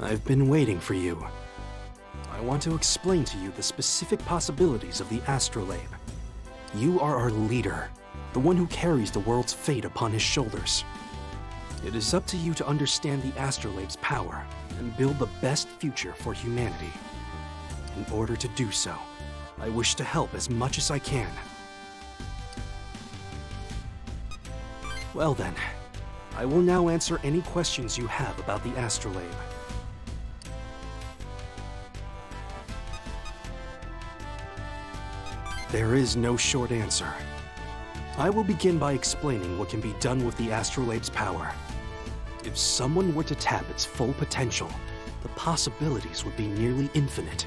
I've been waiting for you. I want to explain to you the specific possibilities of the astrolabe. You are our leader, the one who carries the world's fate upon his shoulders. It is up to you to understand the astrolabe's power and build the best future for humanity. In order to do so, I wish to help as much as I can. Well then, I will now answer any questions you have about the astrolabe. There is no short answer. I will begin by explaining what can be done with the astrolabe's power. If someone were to tap its full potential, the possibilities would be nearly infinite.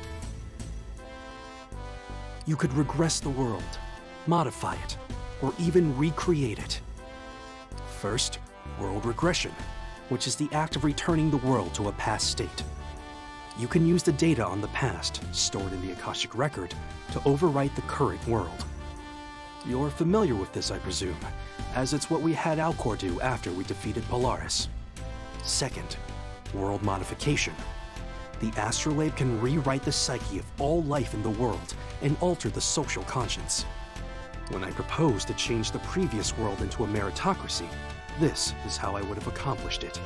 You could regress the world, modify it, or even recreate it. First, world regression, which is the act of returning the world to a past state. You can use the data on the past, stored in the Akashic record, to overwrite the current world. You're familiar with this, I presume, as it's what we had Alcor do after we defeated Polaris. Second, world modification. The astrolabe can rewrite the psyche of all life in the world and alter the social conscience. When I proposed to change the previous world into a meritocracy, this is how I would have accomplished it.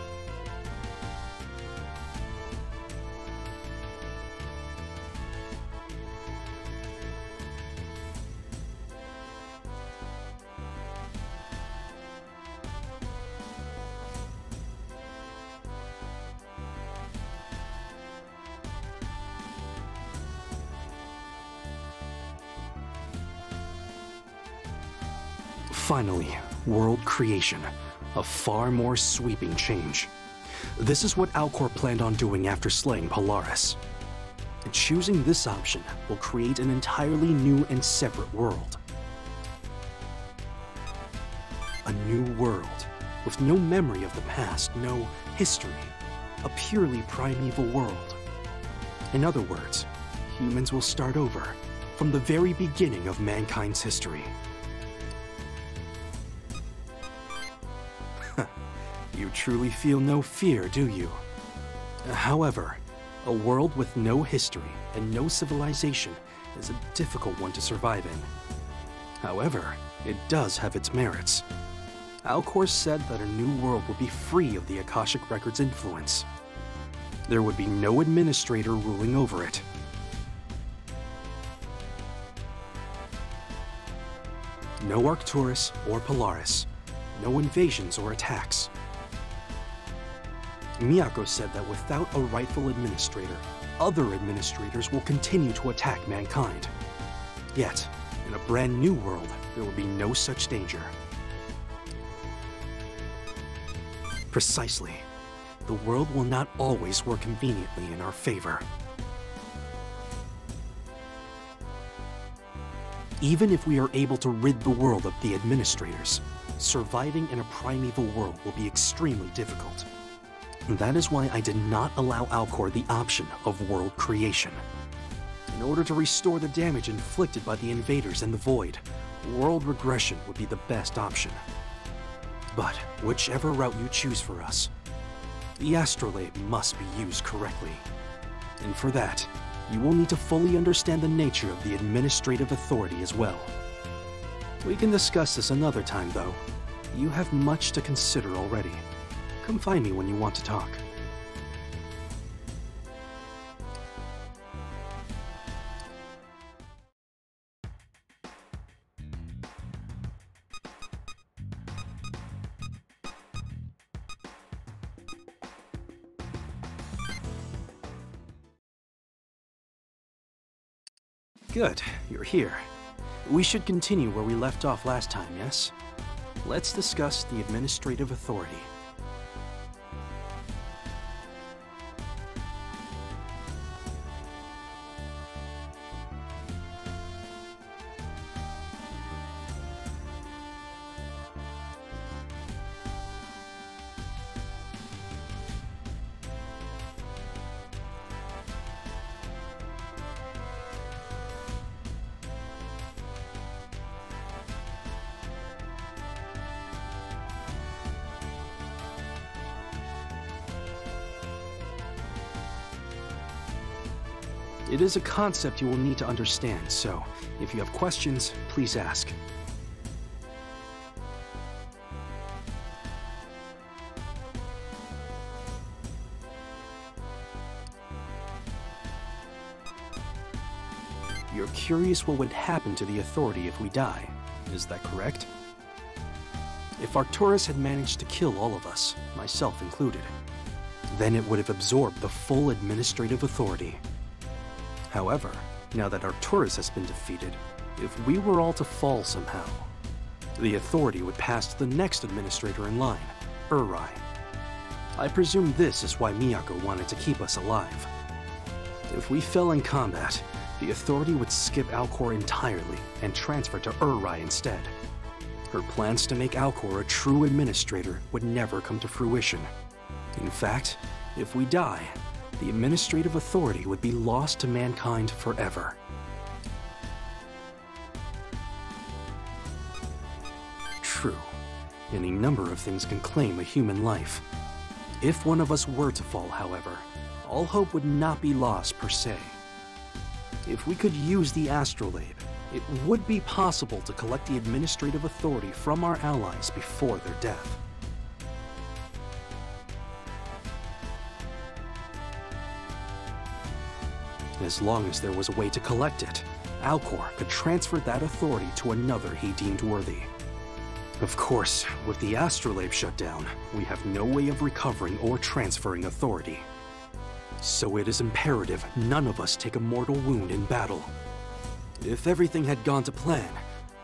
Finally, world creation, a far more sweeping change. This is what Alcor planned on doing after slaying Polaris. Choosing this option will create an entirely new and separate world. A new world, with no memory of the past, no history, a purely primeval world. In other words, humans will start over, from the very beginning of mankind's history. You truly feel no fear, do you? However, a world with no history and no civilization is a difficult one to survive in. However, it does have its merits. Alcor said that a new world would be free of the Akashic Record's influence. There would be no administrator ruling over it. No Arcturus or Polaris. No invasions or attacks. Miyako said that without a rightful administrator, other administrators will continue to attack mankind. Yet, in a brand new world, there will be no such danger. Precisely. The world will not always work conveniently in our favor. Even if we are able to rid the world of the administrators, surviving in a primeval world will be extremely difficult. That is why I did not allow Alcor the option of world creation. In order to restore the damage inflicted by the invaders and the Void, world regression would be the best option. But whichever route you choose for us, the astrolabe must be used correctly. And for that, you will need to fully understand the nature of the administrative authority as well. We can discuss this another time, though. You have much to consider already. Come find me when you want to talk. Good, you're here. We should continue where we left off last time, yes? Let's discuss the administrative authority. It is a concept you will need to understand, so if you have questions, please ask. You're curious what would happen to the Authority if we die, is that correct? If Arcturus had managed to kill all of us, myself included, then it would have absorbed the full administrative authority. However, now that Arcturus has been defeated, if we were all to fall somehow, the authority would pass to the next administrator in line, Uri. I presume this is why Miyako wanted to keep us alive. If we fell in combat, the authority would skip Alcor entirely and transfer to Uri instead. Her plans to make Alcor a true administrator would never come to fruition. In fact, if we die, the administrative authority would be lost to mankind forever. True, any number of things can claim a human life. If one of us were to fall, however, all hope would not be lost per se. If we could use the astrolabe, it would be possible to collect the administrative authority from our allies before their death. As long as there was a way to collect it, Alcor could transfer that authority to another he deemed worthy. Of course, with the astrolabe shut down, we have no way of recovering or transferring authority. So it is imperative none of us take a mortal wound in battle. If everything had gone to plan,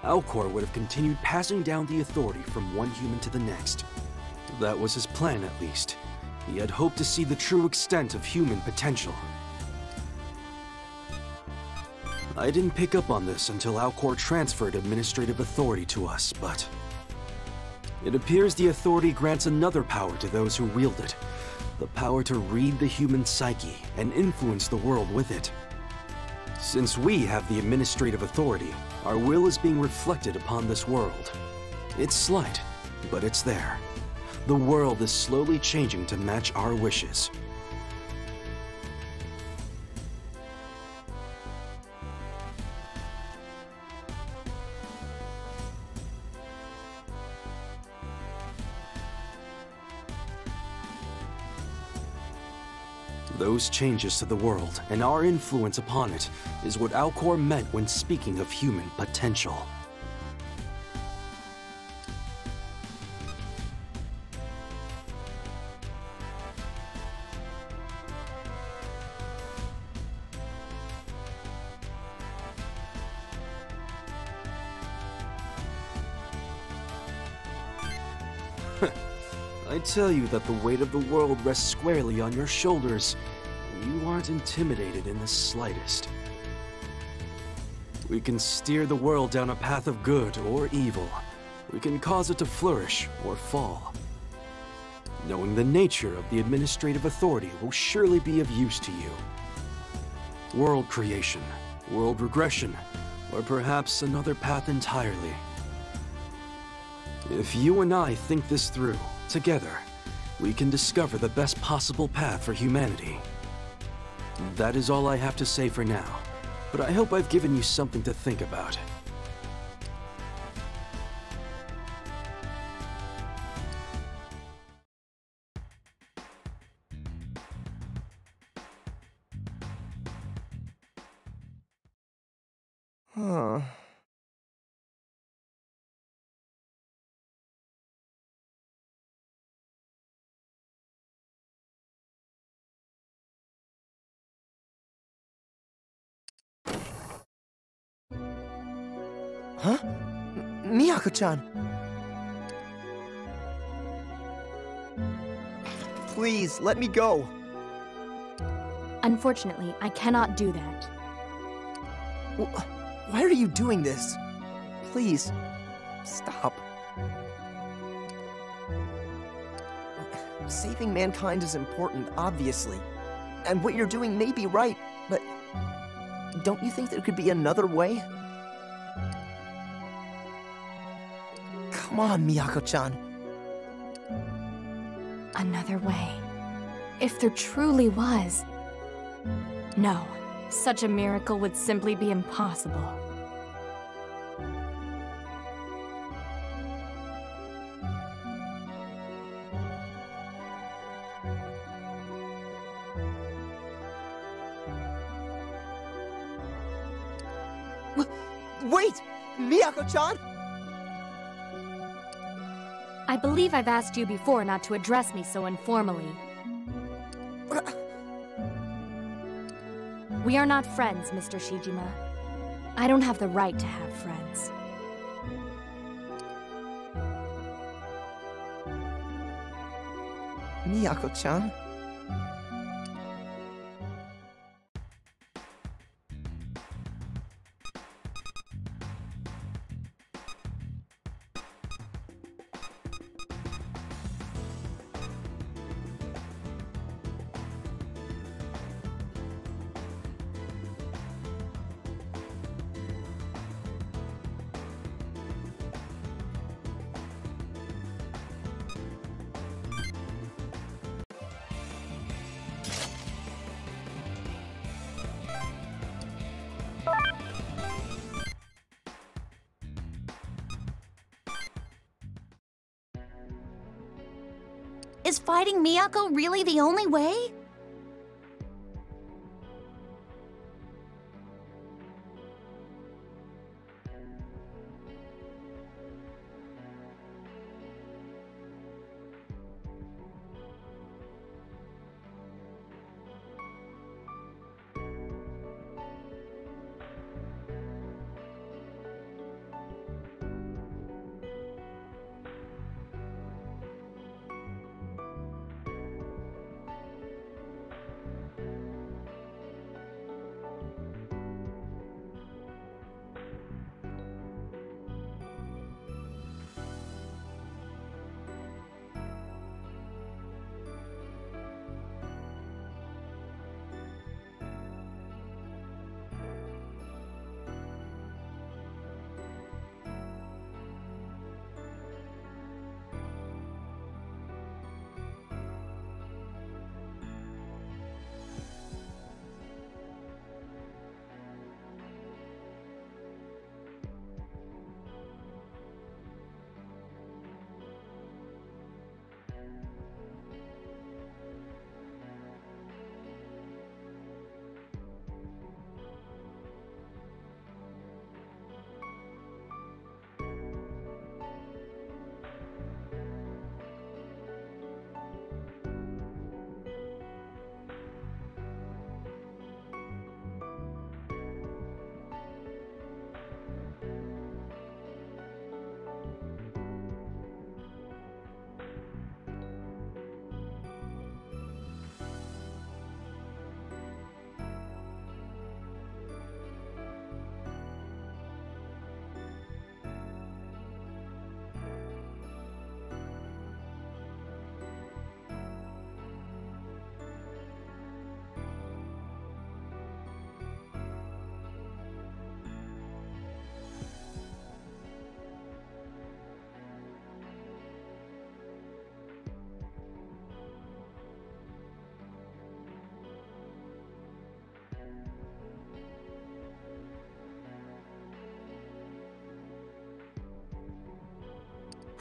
Alcor would have continued passing down the authority from one human to the next. That was his plan, at least. He had hoped to see the true extent of human potential. I didn't pick up on this until Alcor transferred administrative authority to us, but it appears the authority grants another power to those who wield it. The power to read the human psyche and influence the world with it. Since we have the administrative authority, our will is being reflected upon this world. It's slight, but it's there. The world is slowly changing to match our wishes. Those changes to the world and our influence upon it is what Alcor meant when speaking of human potential. I tell you that the weight of the world rests squarely on your shoulders, and you aren't intimidated in the slightest. We can steer the world down a path of good or evil. We can cause it to flourish or fall. Knowing the nature of the administrative authority will surely be of use to you. World creation, world regression, or perhaps another path entirely. If you and I think this through, together, we can discover the best possible path for humanity. That is all I have to say for now, but I hope I've given you something to think about. Huh. Huh? Miyako-chan! Please, let me go! Unfortunately, I cannot do that. Why are you doing this? Please, stop. Saving mankind is important, obviously. And what you're doing may be right, but don't you think there could be another way? Come on, Miyako-chan. Another way. If there truly was. No, Such a miracle would simply be impossible. Wait! Miyako-chan? I believe I've asked you before not to address me so informally. We are not friends, Mr. Shijima. I don't have the right to have friends. Miyako-chan? Is fighting Miyako really the only way?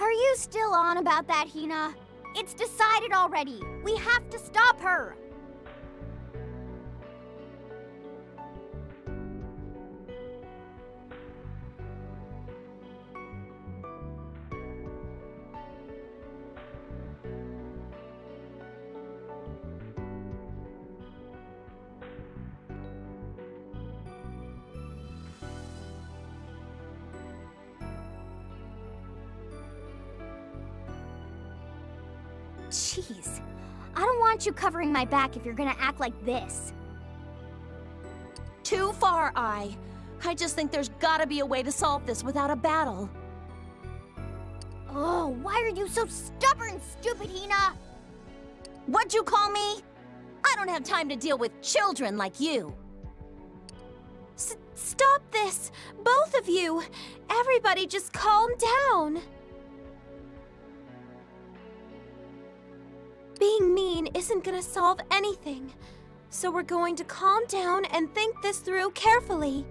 Are you still on about that, Hina? It's decided already. We have to stop her. Jeez, I don't want you covering my back if you're gonna act like this. Too far, I just think there's gotta be a way to solve this without a battle. Oh, why are you so stubborn, stupid Hina? What'd you call me? I don't have time to deal with children like you. Stop this! Both of you! Everybody just calm down! Being mean isn't gonna solve anything. So we're going to calm down and think this through carefully.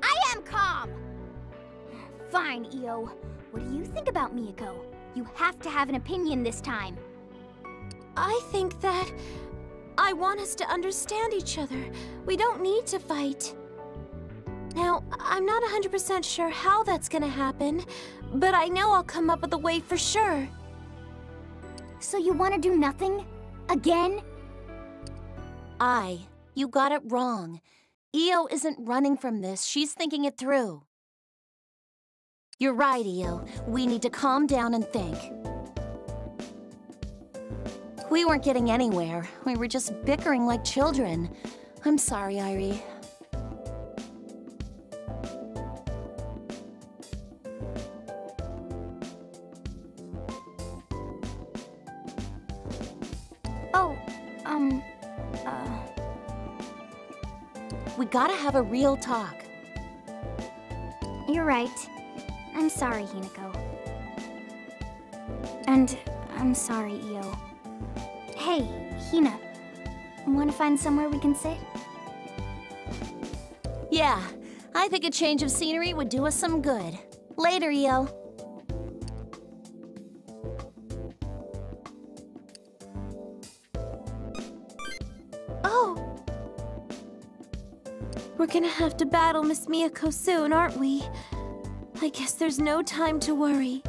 I am calm! Fine, Io. What do you think about Miyako? You have to have an opinion this time. I think that I want us to understand each other. We don't need to fight. Now, I'm not 100% sure how that's gonna happen, but I know I'll come up with a way for sure. So you want to do nothing? Again? You got it wrong. Io isn't running from this, she's thinking it through. You're right, Io. We need to calm down and think. We weren't getting anywhere. We were just bickering like children. I'm sorry, Irie. Oh, We gotta have a real talk. You're right. I'm sorry, Hinako. And I'm sorry, Io. Hey, Hina. Wanna find somewhere we can sit? Yeah, I think a change of scenery would do us some good. Later, Io. Oh! We're gonna have to battle Miss Miyako soon, aren't we? I guess there's no time to worry.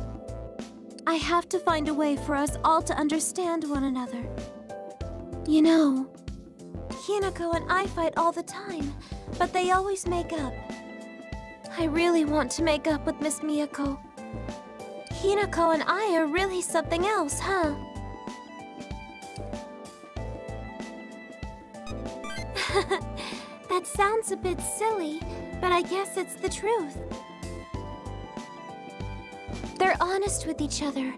I have to find a way for us all to understand one another. You know, Hinako and I fight all the time, but they always make up. I really want to make up with Miss Miyako. Hinako and I are really something else, huh? That sounds a bit silly, but I guess it's the truth. They're honest with each other.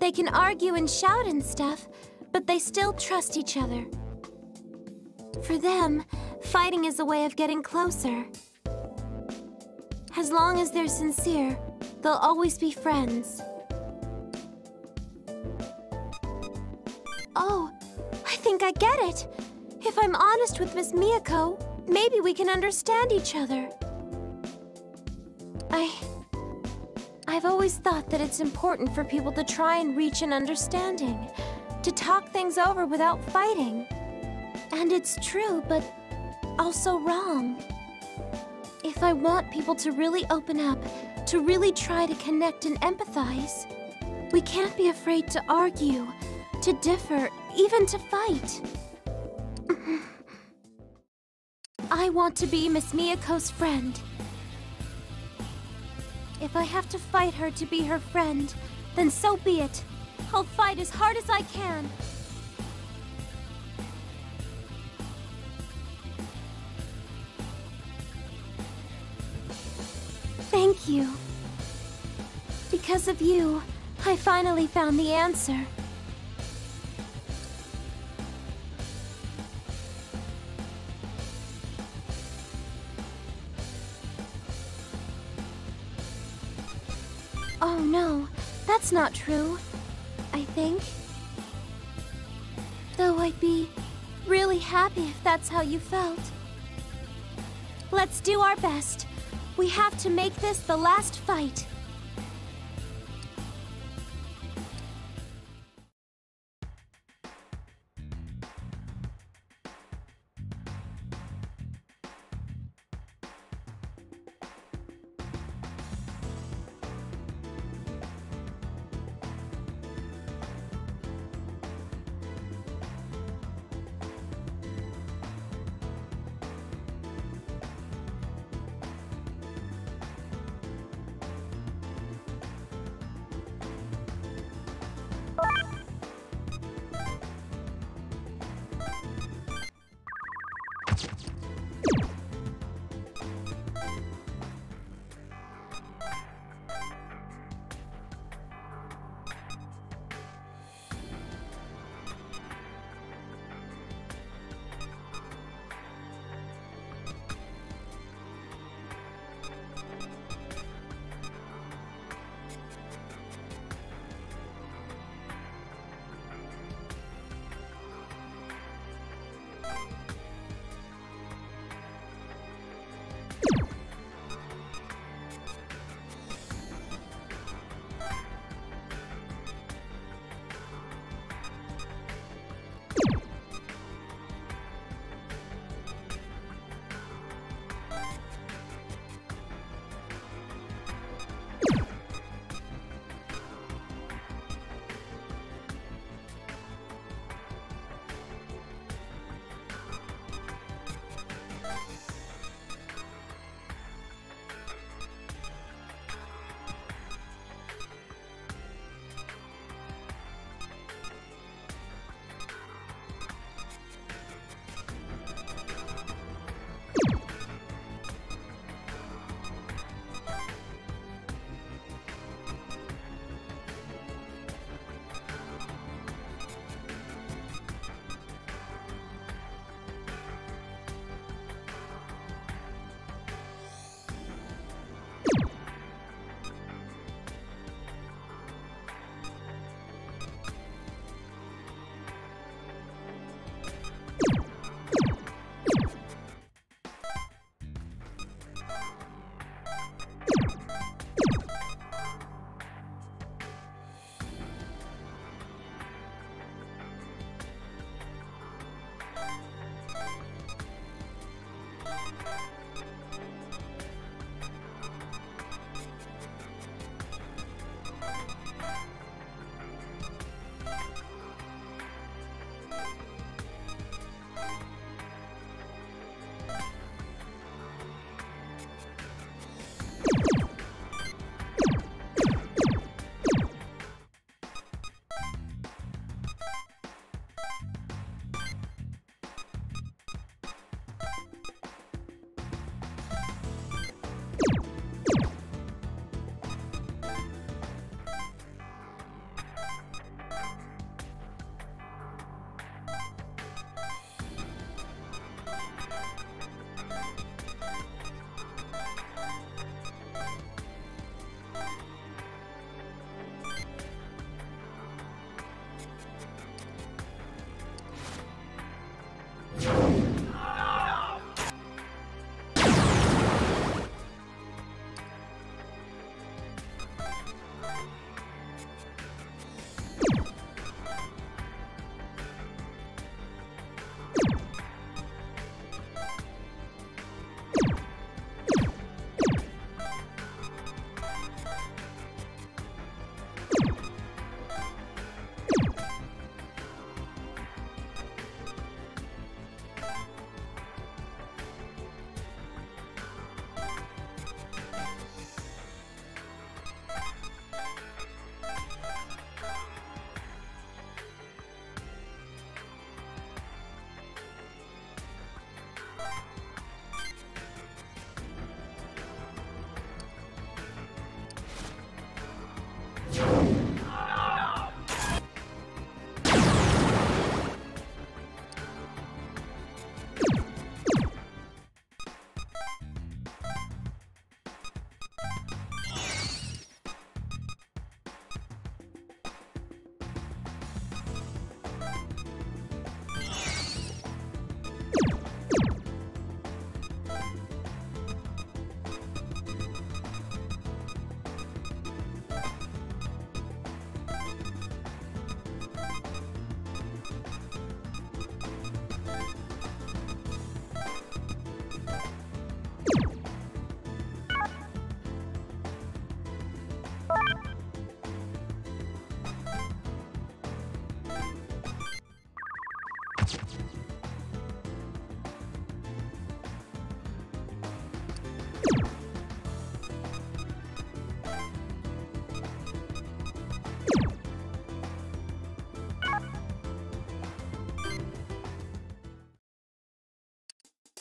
They can argue and shout and stuff, but they still trust each other. For them, fighting is a way of getting closer. As long as they're sincere, they'll always be friends. Oh, I think I get it. If I'm honest with Miss Miyako, maybe we can understand each other. I've always thought that it's important for people to try and reach an understanding, to talk things over without fighting. And it's true, but also wrong. If I want people to really open up, to really try to connect and empathize, we can't be afraid to argue, to differ, even to fight. I want to be Miss Miyako's friend. If I have to fight her to be her friend, then so be it. I'll fight as hard as I can. Thank you. Because of you, I finally found the answer. Oh no, that's not true, I think. Though I'd be really happy if that's how you felt. Let's do our best. We have to make this the last fight.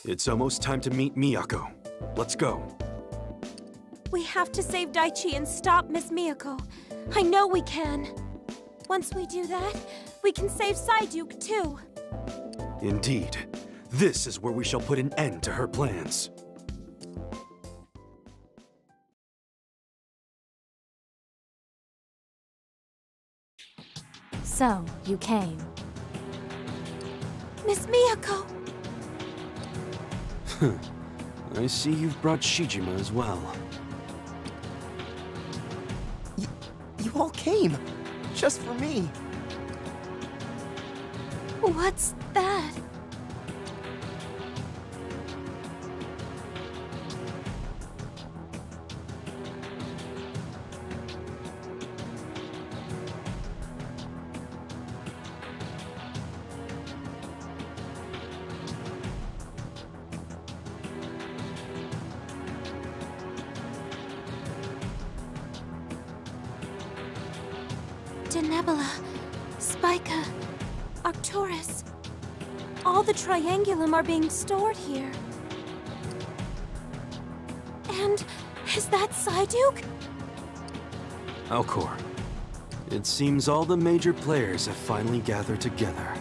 It's almost time to meet Miyako. Let's go. We have to save Daichi and stop Miss Miyako. I know we can. Once we do that, we can save Psyduke too. Indeed. This is where we shall put an end to her plans. So, you came. Miss Miyako! I see you've brought Shijima as well. You all came, just for me. What's that? Denebula, Spica, Arcturus. All the Triangulum are being stored here. And is that Psyduke? Alcor. It seems all the major players have finally gathered together.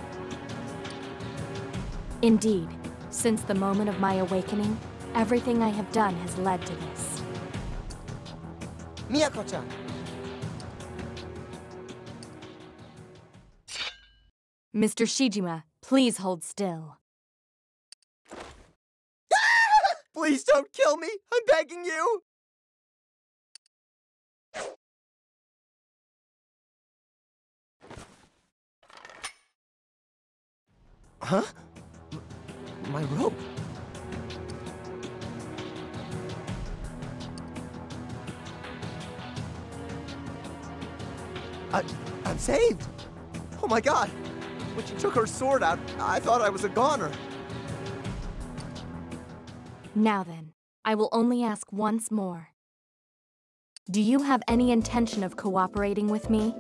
Indeed. Since the moment of my awakening, everything I have done has led to this. Miyako-chan! Mr. Shijima, please hold still. Please don't kill me! I'm begging you! Huh? My rope? I'm saved! Oh my god! When she took her sword out, I thought I was a goner. Now then, I will only ask once more. Do you have any intention of cooperating with me?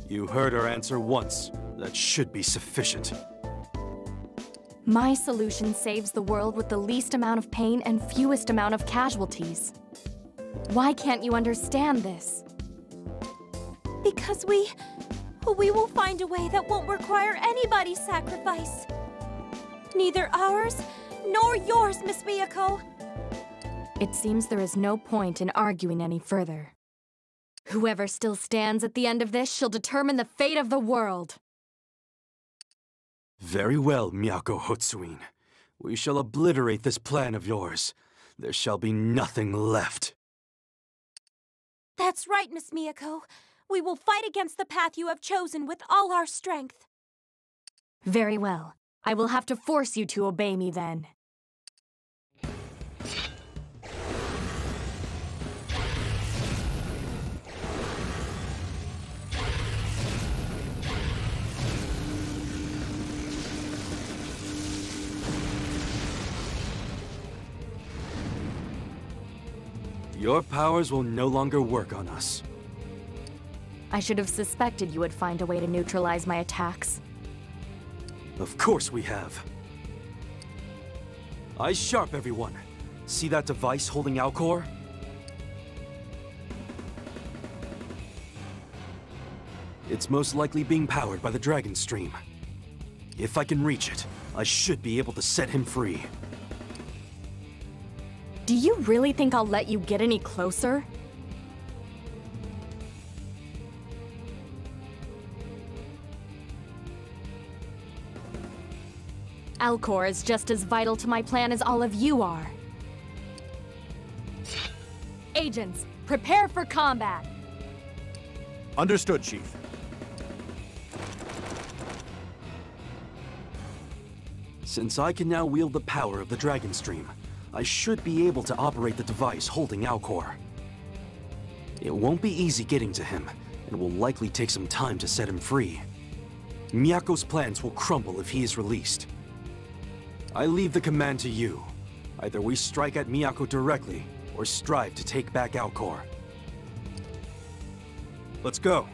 You heard her answer once. That should be sufficient. My solution saves the world with the least amount of pain and fewest amount of casualties. Why can't you understand this? Because we will find a way that won't require anybody's sacrifice. Neither ours nor yours, Miss Miyako. It seems there is no point in arguing any further. Whoever still stands at the end of this shall determine the fate of the world. Very well, Miyako Hotsuin. We shall obliterate this plan of yours. There shall be nothing left. That's right, Miss Miyako. We will fight against the path you have chosen with all our strength. Very well. I will have to force you to obey me then. Your powers will no longer work on us. I should have suspected you would find a way to neutralize my attacks. Of course we have. Eyes sharp, everyone. See that device holding Alcor? It's most likely being powered by the Dragon Stream. If I can reach it, I should be able to set him free. Do you really think I'll let you get any closer? Alcor is just as vital to my plan as all of you are. Agents, prepare for combat! Understood, Chief. Since I can now wield the power of the Dragon Stream, I should be able to operate the device holding Alcor. It won't be easy getting to him, and will likely take some time to set him free. Miyako's plans will crumble if he is released. I leave the command to you. Either we strike at Miyako directly, or strive to take back Alcor. Let's go.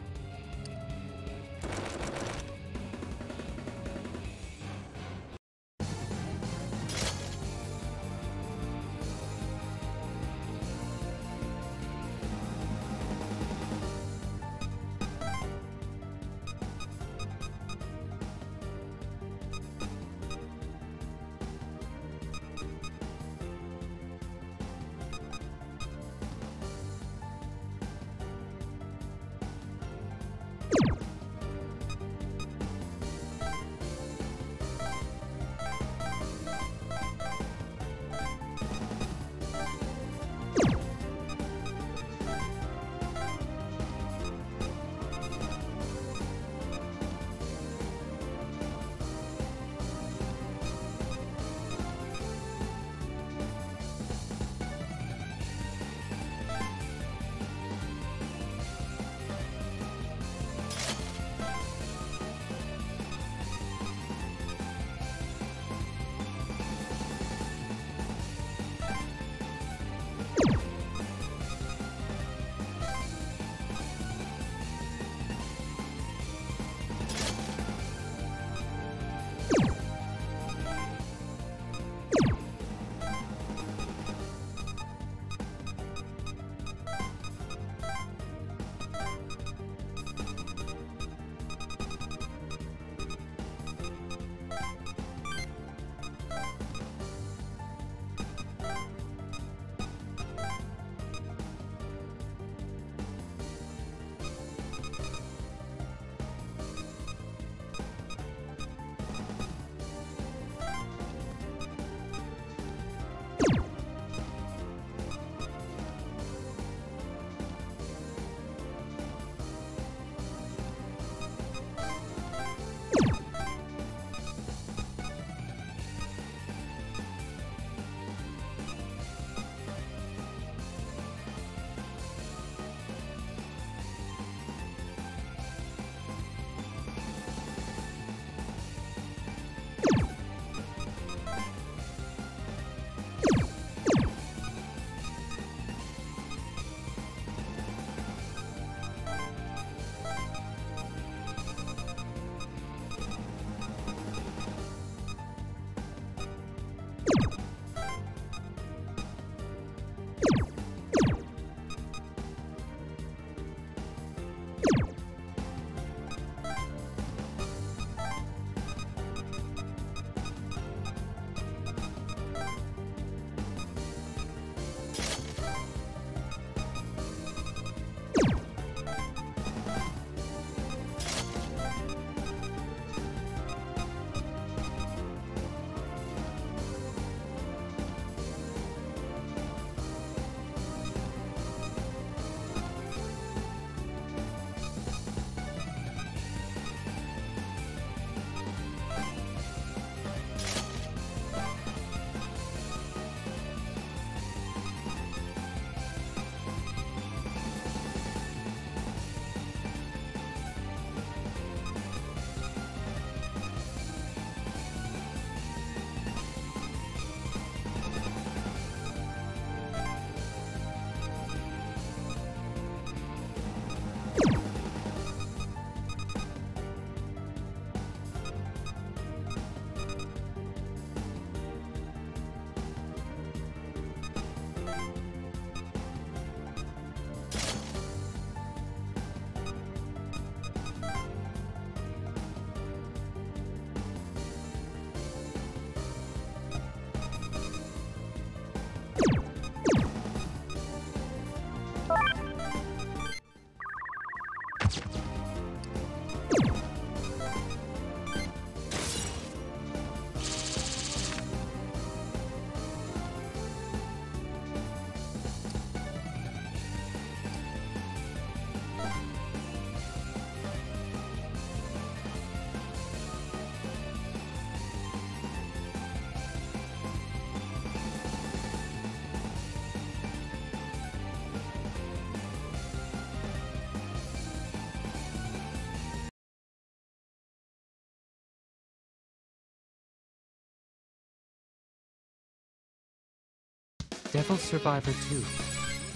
Devil Survivor 2.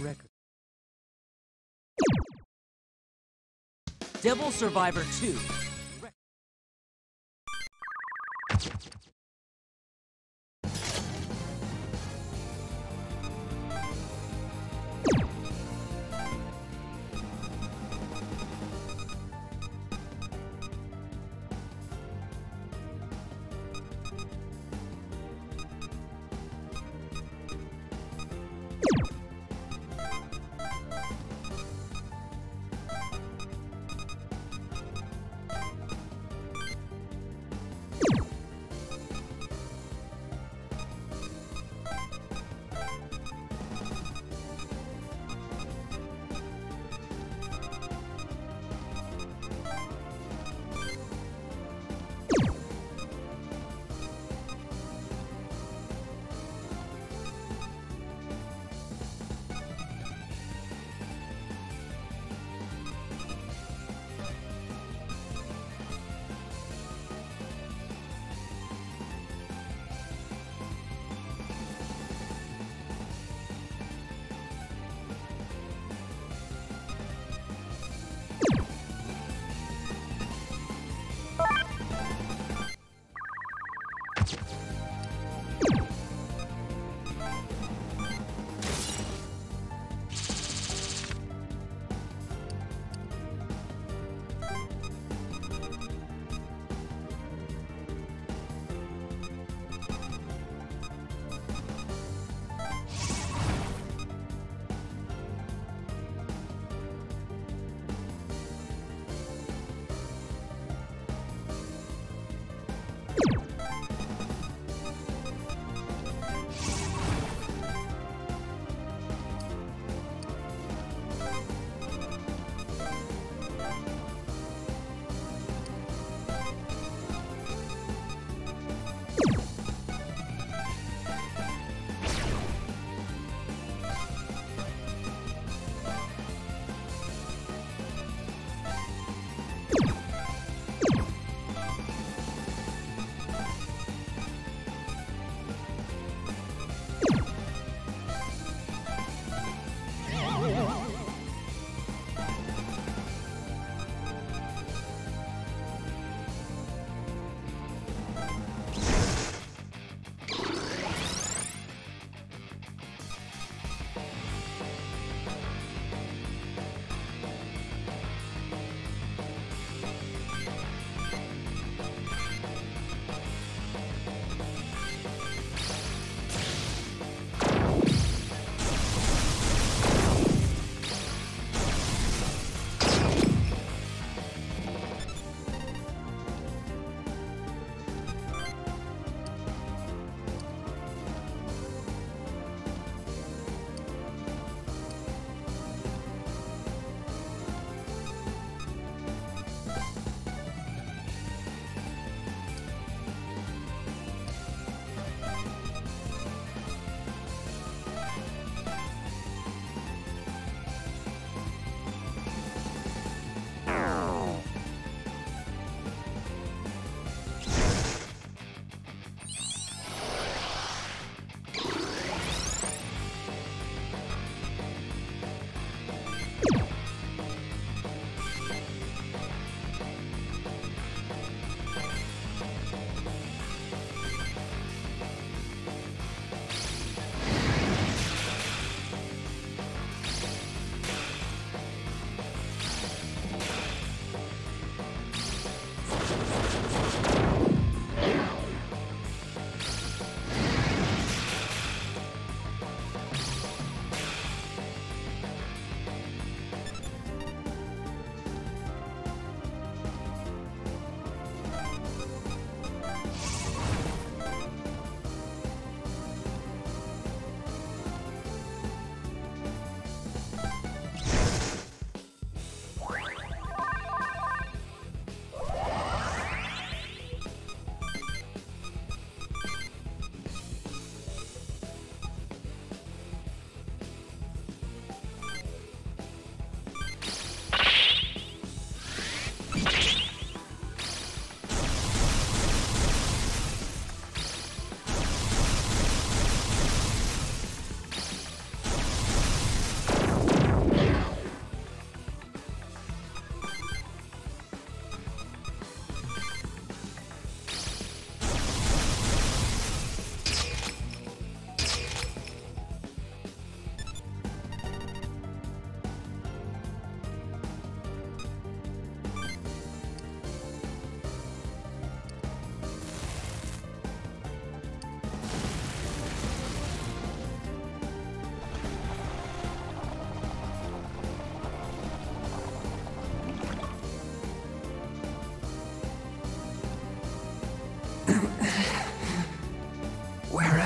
Record. Devil Survivor 2.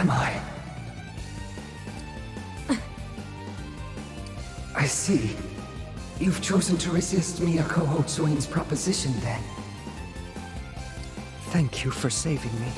am I? I see. You've chosen to resist Miyako Hotsuin's proposition, then. Thank you for saving me.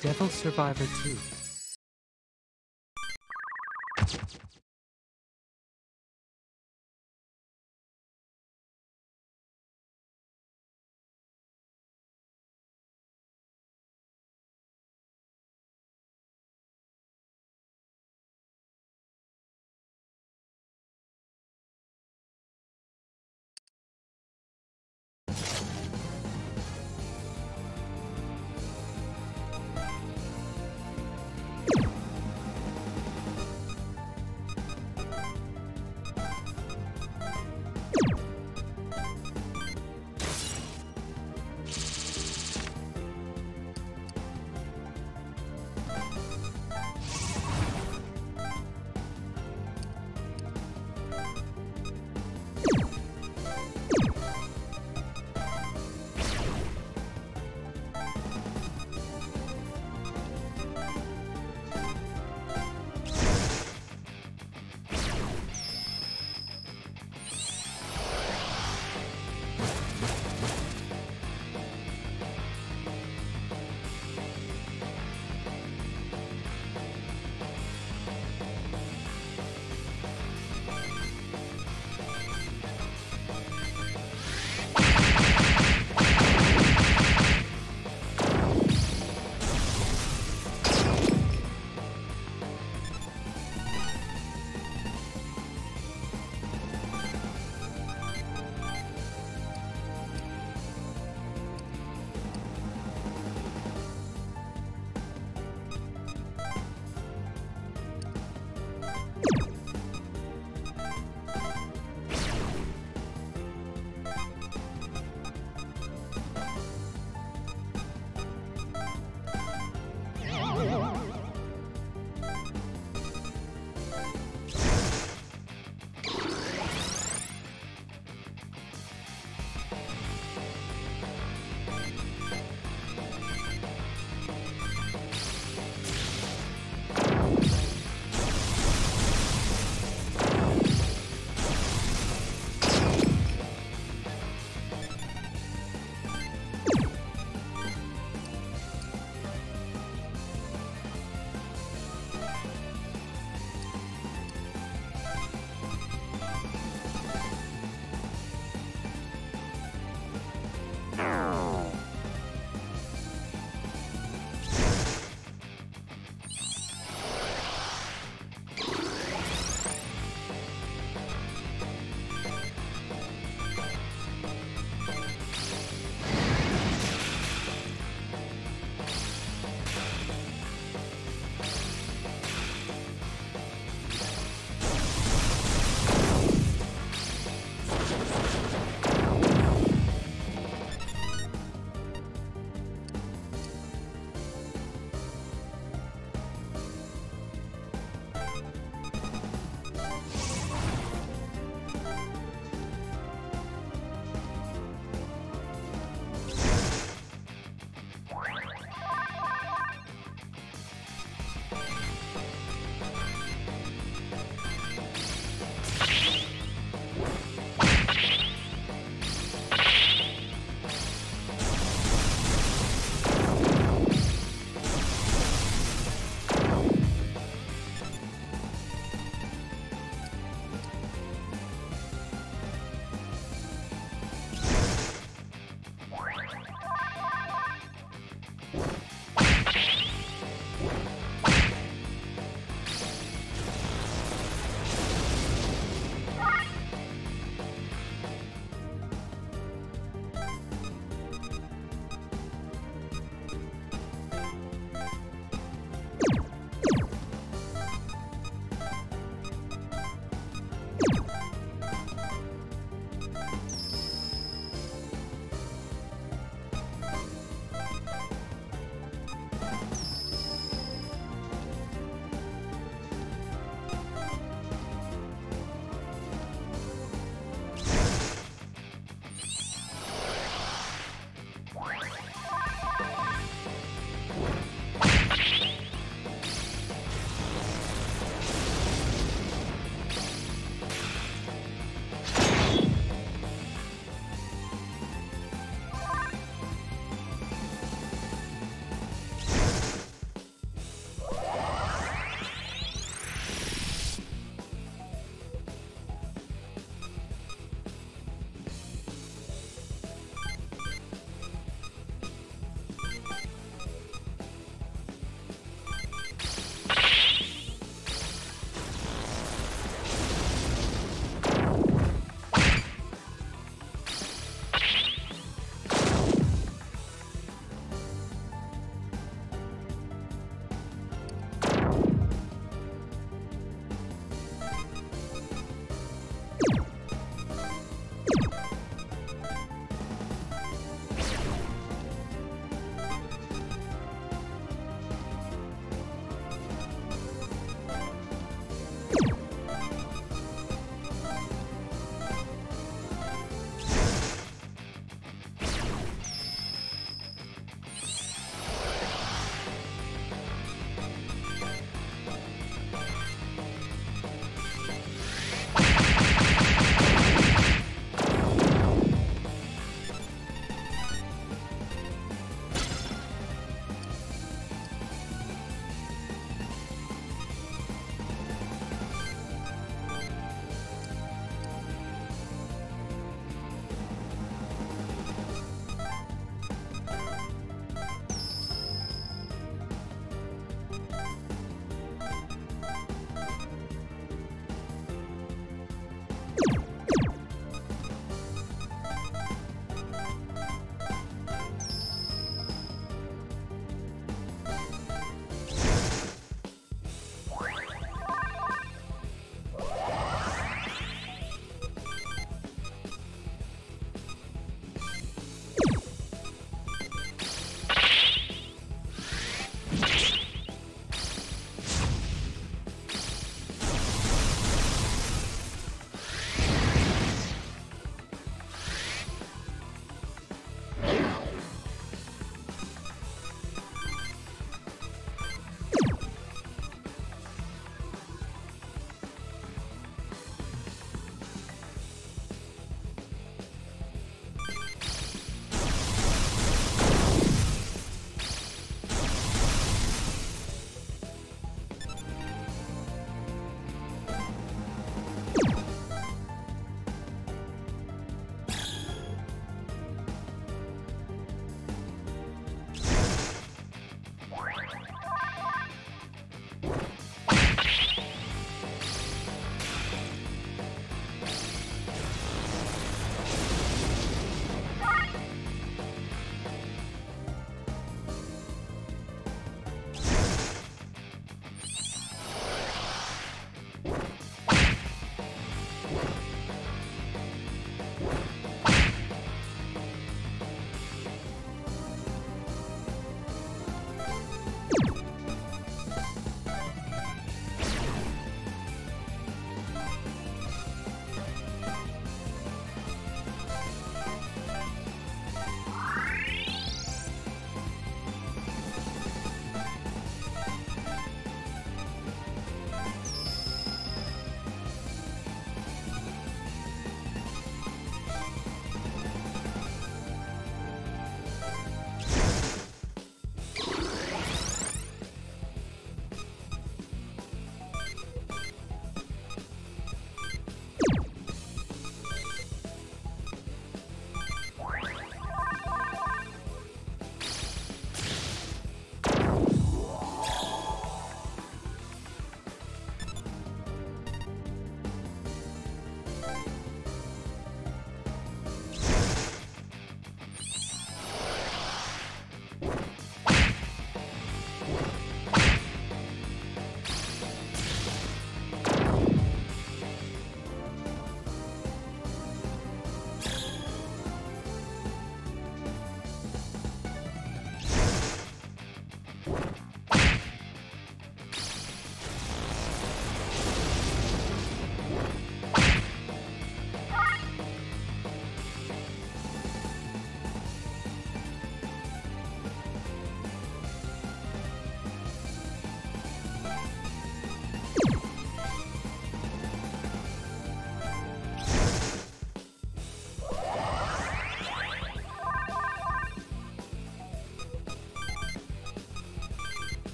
Devil Survivor 2.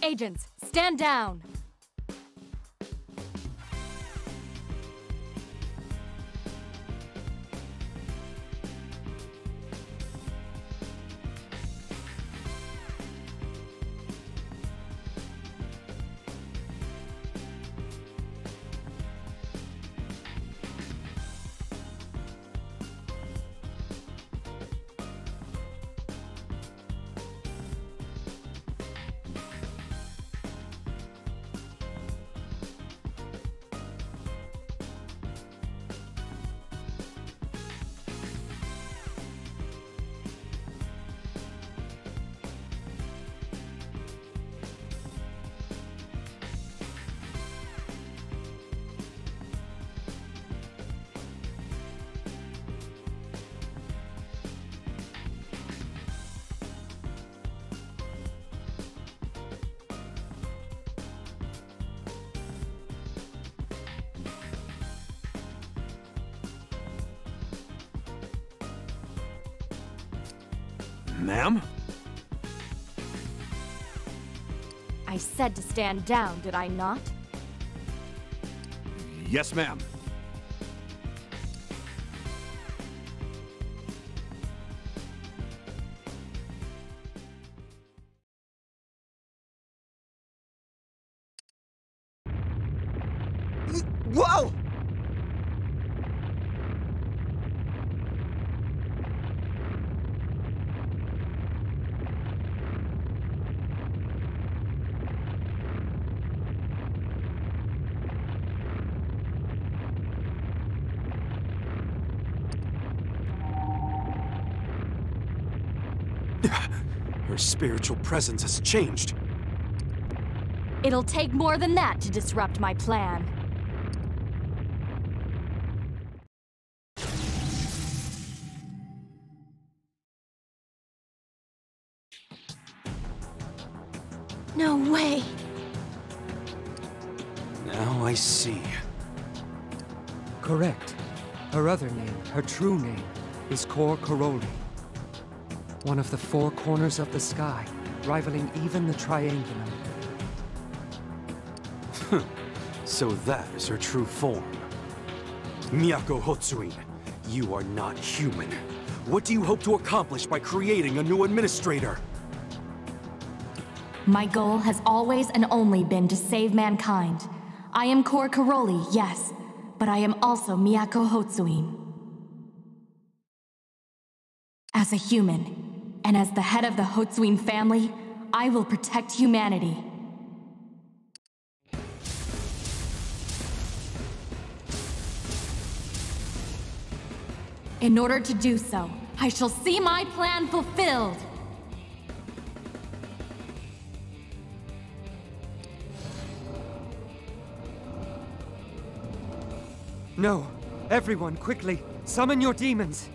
Agents, stand down! Ma'am? I said to stand down, did I not? Yes, ma'am. Whoa! Her spiritual presence has changed. It'll take more than that to disrupt my plan. No way! Now I see. Correct. Her other name, her true name, is Kor Karoli. One of the four corners of the sky, rivaling even the Triangulum. So that is her true form. Miyako Hotsuin, you are not human. What do you hope to accomplish by creating a new administrator? My goal has always and only been to save mankind. I am Kor Karoli, yes, but I am also Miyako Hotsuin. As a human, and as the head of the Hotsuin family, I will protect humanity. In order to do so, I shall see my plan fulfilled! No! Everyone, quickly! Summon your demons!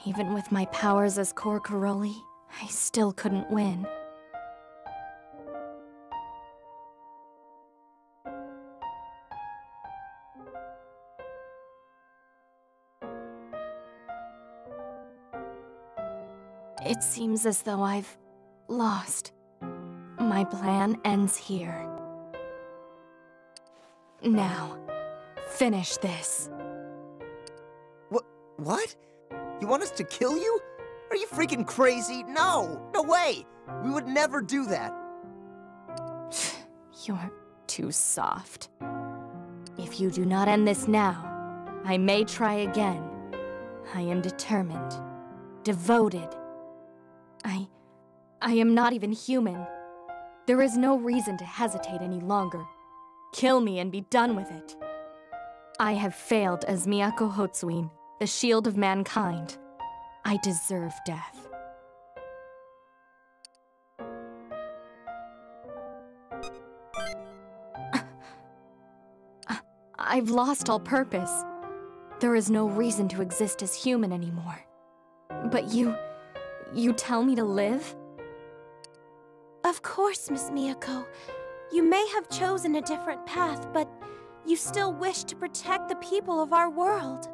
Even with my powers as Core Caroli, I still couldn't win. It seems as though I've lost. My plan ends here. Now, finish this. What? You want us to kill you? Are you freaking crazy? No! No way! We would never do that. You're too soft. If you do not end this now, I may try again. I am determined. Devoted. I am not even human. There is no reason to hesitate any longer. Kill me and be done with it. I have failed as Miyako Hotsuin, the shield of mankind. I deserve death. I've lost all purpose. There is no reason to exist as human anymore. But you tell me to live? Of course, Miss Miyako. You may have chosen a different path, but you still wish to protect the people of our world.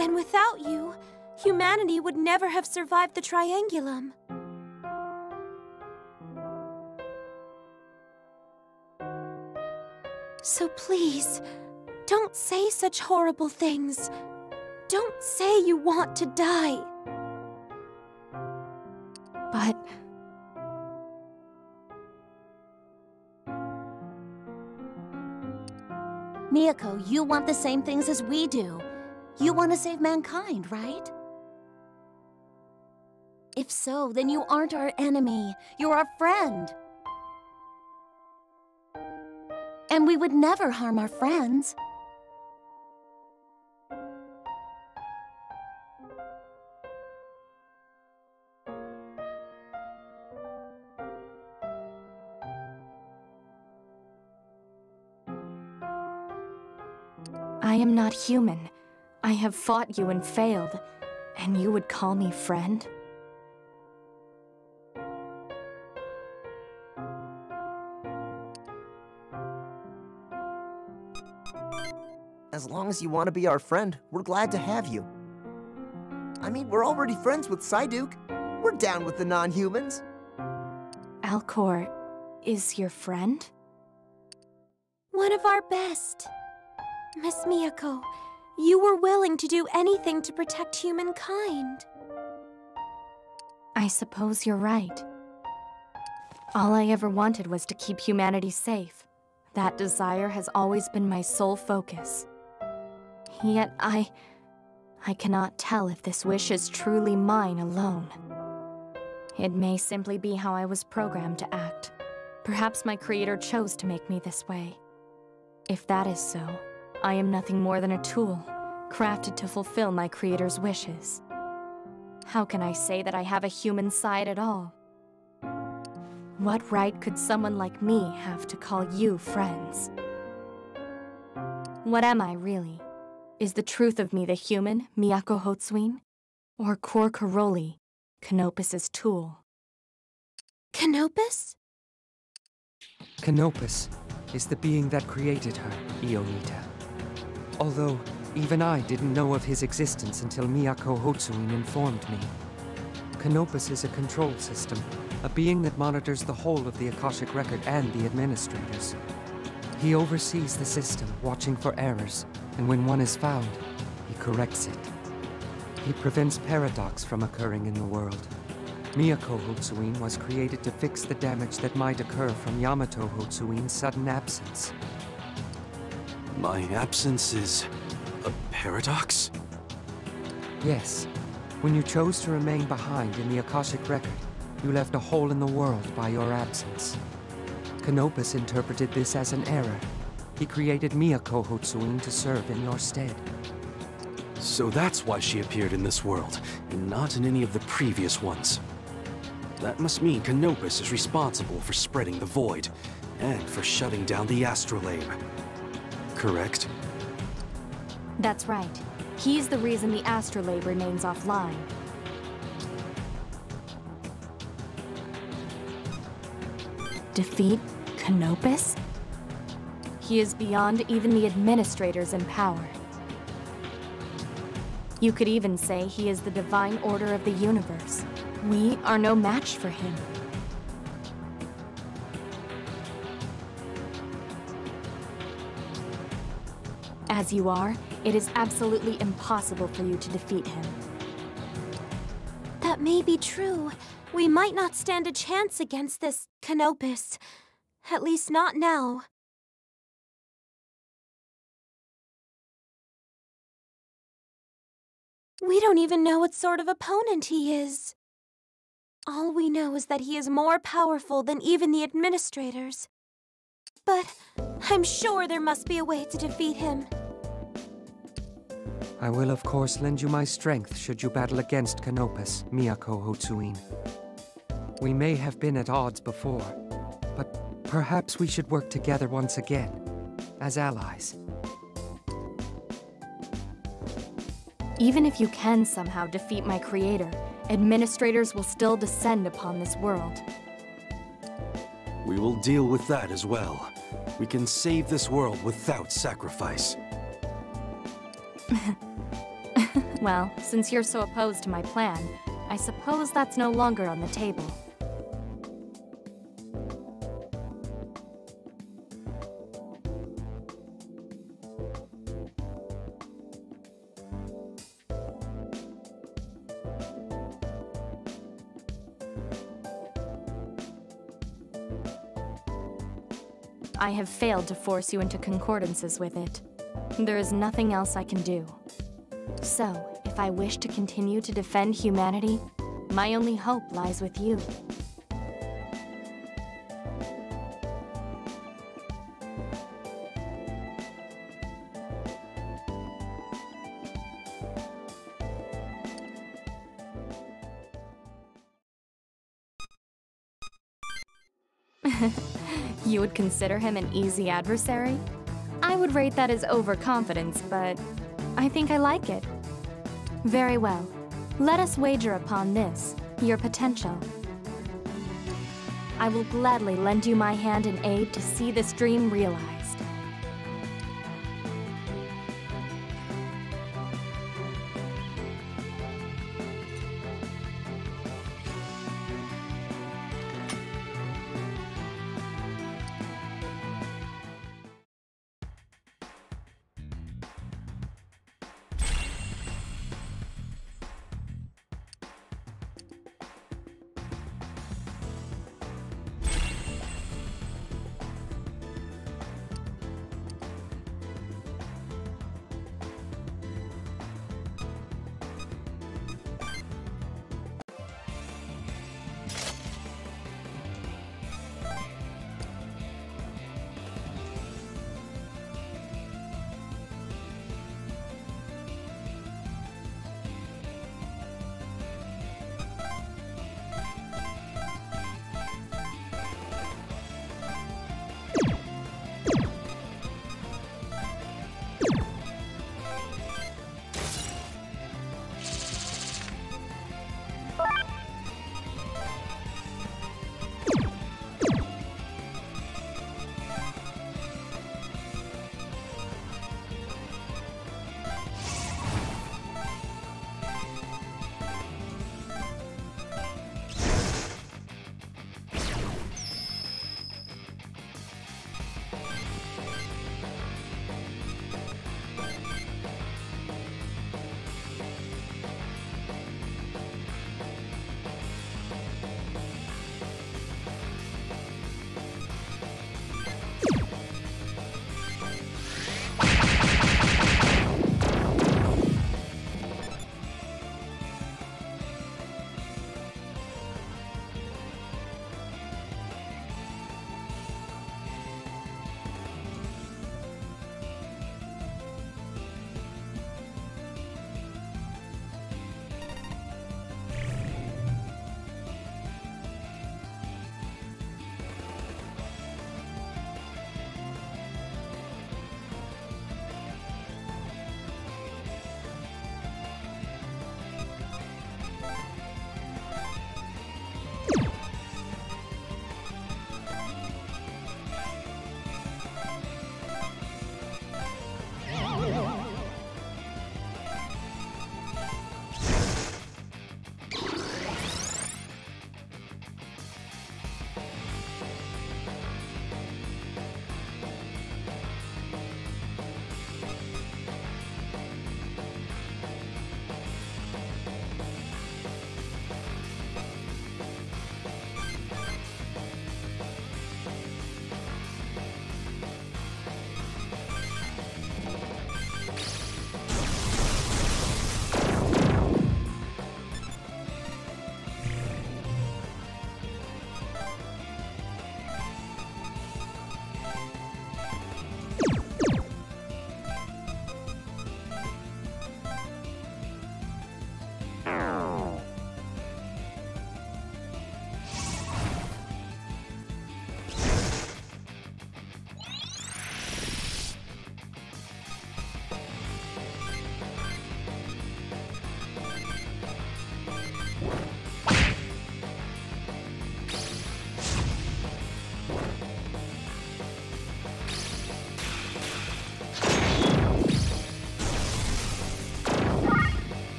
And without you, humanity would never have survived the Triangulum. So please, don't say such horrible things. Don't say you want to die. But... Miyako, you want the same things as we do. You want to save mankind, right? If so, then you aren't our enemy. You're our friend. And we would never harm our friends. I am not human. I have fought you and failed, and you would call me friend? As long as you want to be our friend, we're glad to have you. I mean, we're already friends with Psyduke. We're down with the non-humans. Alcor is your friend? One of our best. Miss Miyako, you were willing to do anything to protect humankind. I suppose you're right. All I ever wanted was to keep humanity safe. That desire has always been my sole focus. Yet I cannot tell if this wish is truly mine alone. It may simply be how I was programmed to act. Perhaps my creator chose to make me this way. If that is so, I am nothing more than a tool, crafted to fulfill my creator's wishes. How can I say that I have a human side at all? What right could someone like me have to call you friends? What am I, really? Is the truth of me the human, Miyako Hotsuin? Or Kor Karoli, Canopus's tool? Canopus? Canopus is the being that created her, Ionita. Although, even I didn't know of his existence until Miyako Hotsuin informed me. Canopus is a control system, a being that monitors the whole of the Akashic Record and the administrators. He oversees the system, watching for errors, and when one is found, he corrects it. He prevents paradox from occurring in the world. Miyako Hotsuin was created to fix the damage that might occur from Yamato Hotsuin's sudden absence. My absence is a paradox? Yes. When you chose to remain behind in the Akashic Record, you left a hole in the world by your absence. Canopus interpreted this as an error. He created Miyako Hotsuin to serve in your stead. So that's why she appeared in this world, and not in any of the previous ones. That must mean Canopus is responsible for spreading the void, and for shutting down the astrolabe. Correct? That's right. He's the reason the astrolabe remains offline. Defeat Canopus? He is beyond even the administrators in power. You could even say he is the divine order of the universe. We are no match for him. As you are, it is absolutely impossible for you to defeat him. That may be true. We might not stand a chance against this Canopus. At least not now. We don't even know what sort of opponent he is. All we know is that he is more powerful than even the administrators. But I'm sure there must be a way to defeat him. I will of course lend you my strength should you battle against Canopus, Miyako Hotsuin. We may have been at odds before, but perhaps we should work together once again, as allies. Even if you can somehow defeat my creator, administrators will still descend upon this world. We will deal with that as well. We can save this world without sacrifice. Well, since you're so opposed to my plan, I suppose that's no longer on the table. I have failed to force you into concordances with it. There is nothing else I can do. So, if I wish to continue to defend humanity, my only hope lies with you. You would consider him an easy adversary? I would rate that as overconfidence, but I think I like it. Very well. Let us wager upon this, your potential. I will gladly lend you my hand and aid to see this dream realized.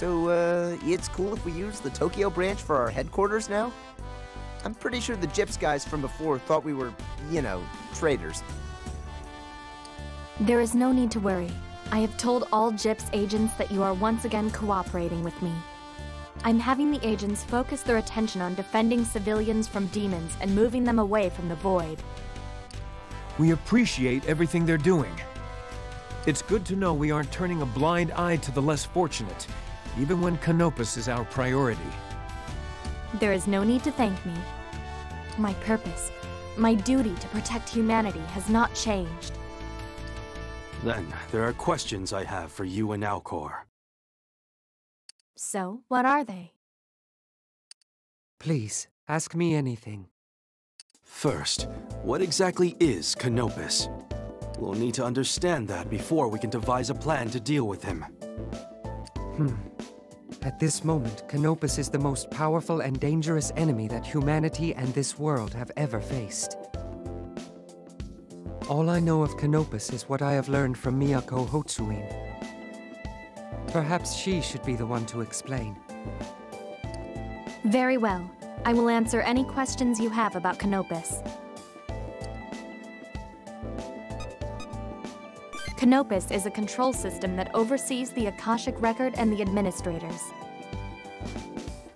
So, it's cool if we use the Tokyo branch for our headquarters now? I'm pretty sure the Gyps guys from before thought we were, you know, traitors. There is no need to worry. I have told all Gyps agents that you are once again cooperating with me. I'm having the agents focus their attention on defending civilians from demons and moving them away from the void. We appreciate everything they're doing. It's good to know we aren't turning a blind eye to the less fortunate, even when Canopus is our priority. There is no need to thank me. My purpose, my duty to protect humanity has not changed. Then, there are questions I have for you and Alcor. So, what are they? Please, ask me anything. First, what exactly is Canopus? We'll need to understand that before we can devise a plan to deal with him. At this moment, Canopus is the most powerful and dangerous enemy that humanity and this world have ever faced. All I know of Canopus is what I have learned from Miyako Hotsuin. Perhaps she should be the one to explain. Very well. I will answer any questions you have about Canopus. Canopus is a control system that oversees the Akashic Record and the administrators.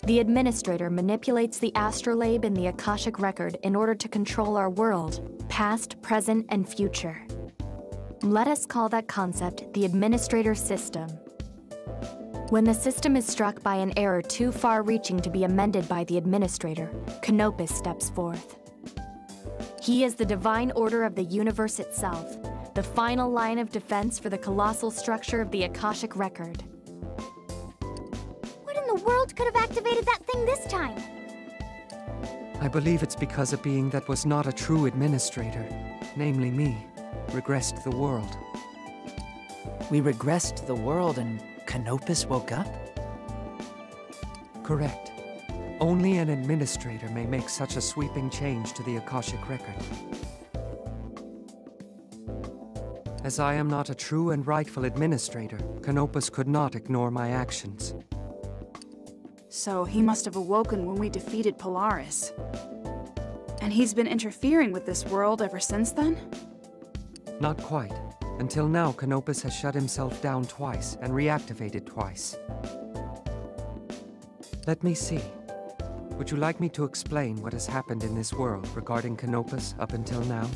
The administrator manipulates the astrolabe in the Akashic Record in order to control our world, past, present, and future. Let us call that concept the administrator system. When the system is struck by an error too far-reaching to be amended by the administrator, Canopus steps forth. He is the divine order of the universe itself, the final line of defense for the colossal structure of the Akashic Record. What in the world could have activated that thing this time? I believe it's because a being that was not a true administrator, namely me, regressed the world. We regressed the world and Canopus woke up? Correct. Only an administrator may make such a sweeping change to the Akashic Record. As I am not a true and rightful administrator, Canopus could not ignore my actions. So he must have awoken when we defeated Polaris. And he's been interfering with this world ever since then? Not quite. Until now, Canopus has shut himself down twice and reactivated twice. Let me see. Would you like me to explain what has happened in this world regarding Canopus up until now?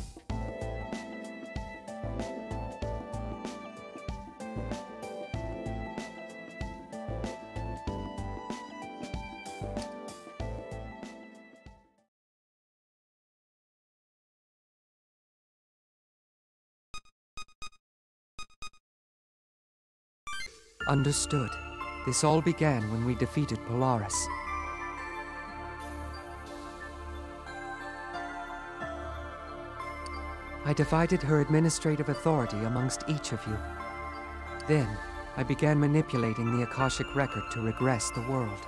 Understood. This all began when we defeated Polaris. I divided her administrative authority amongst each of you. Then, I began manipulating the Akashic Record to regress the world.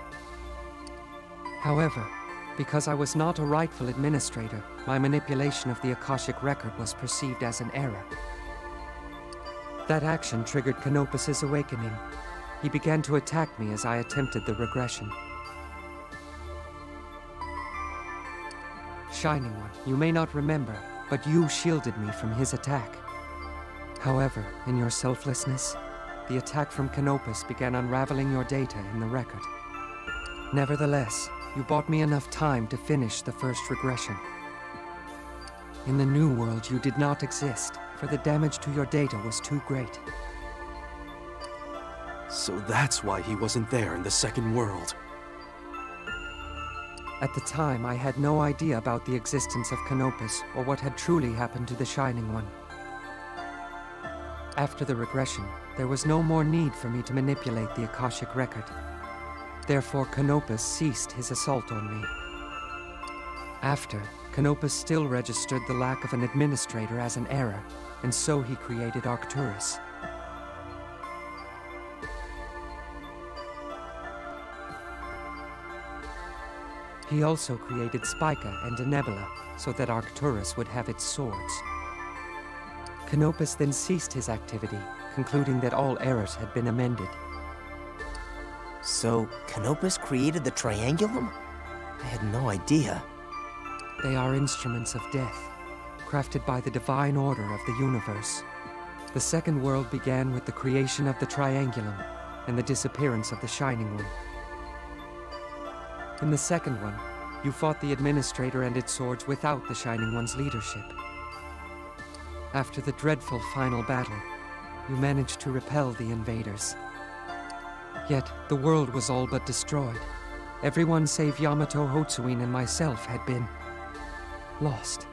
However, because I was not a rightful administrator, my manipulation of the Akashic Record was perceived as an error. That action triggered Canopus's awakening. He began to attack me as I attempted the regression. Shining One, you may not remember, but you shielded me from his attack. However, in your selflessness, the attack from Canopus began unraveling your data in the record. Nevertheless, you bought me enough time to finish the first regression. In the new world, you did not exist, for the damage to your data was too great. So that's why he wasn't there in the second world. At the time, I had no idea about the existence of Canopus, or what had truly happened to the Shining One. After the regression, there was no more need for me to manipulate the Akashic Record. Therefore, Canopus ceased his assault on me. After, Canopus still registered the lack of an administrator as an error, and so he created Arcturus. He also created Spica and Denebula, so that Arcturus would have its swords. Canopus then ceased his activity, concluding that all errors had been amended. So, Canopus created the Triangulum? I had no idea. They are instruments of death, crafted by the divine order of the universe. The second world began with the creation of the Triangulum and the disappearance of the Shining One. In the second one, you fought the Administrator and its swords without the Shining One's leadership. After the dreadful final battle, you managed to repel the invaders. Yet, the world was all but destroyed. Everyone save Yamato Hotsuin and myself had been lost.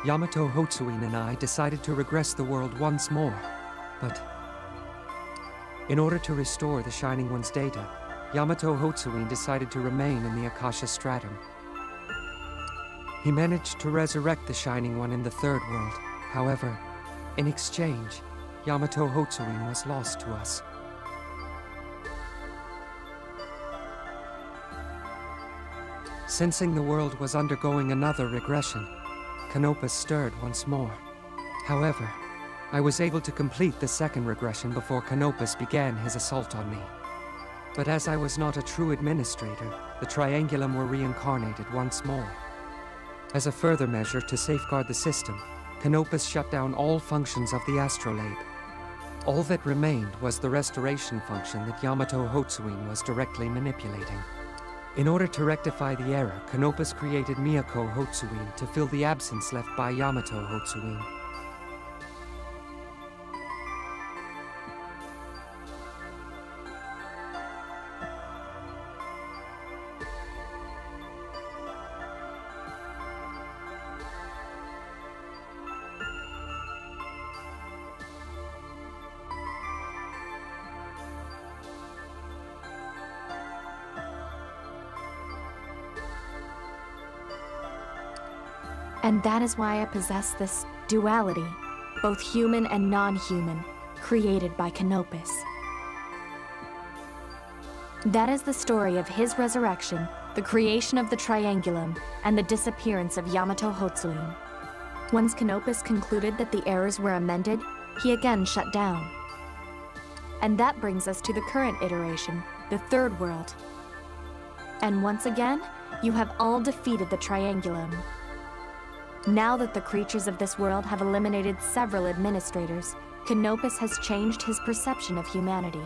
Yamato Hotsuin and I decided to regress the world once more, but in order to restore the Shining One's data, Yamato Hotsuin decided to remain in the Akasha Stratum. He managed to resurrect the Shining One in the third world. However, in exchange, Yamato Hotsuin was lost to us. Sensing the world was undergoing another regression, Canopus stirred once more. However, I was able to complete the second regression before Canopus began his assault on me. But as I was not a true administrator, the Triangulum were reincarnated once more. As a further measure to safeguard the system, Canopus shut down all functions of the astrolabe. All that remained was the restoration function that Yamato Hotsuin was directly manipulating. In order to rectify the error, Canopus created Miyako Hotsuin to fill the absence left by Yamato Hotsuin. And that is why I possess this duality, both human and non-human, created by Canopus. That is the story of his resurrection, the creation of the Triangulum, and the disappearance of Yamato Hotsuin. Once Canopus concluded that the errors were amended, he again shut down. And that brings us to the current iteration, the third world. And once again, you have all defeated the Triangulum. Now that the creatures of this world have eliminated several administrators, Canopus has changed his perception of humanity.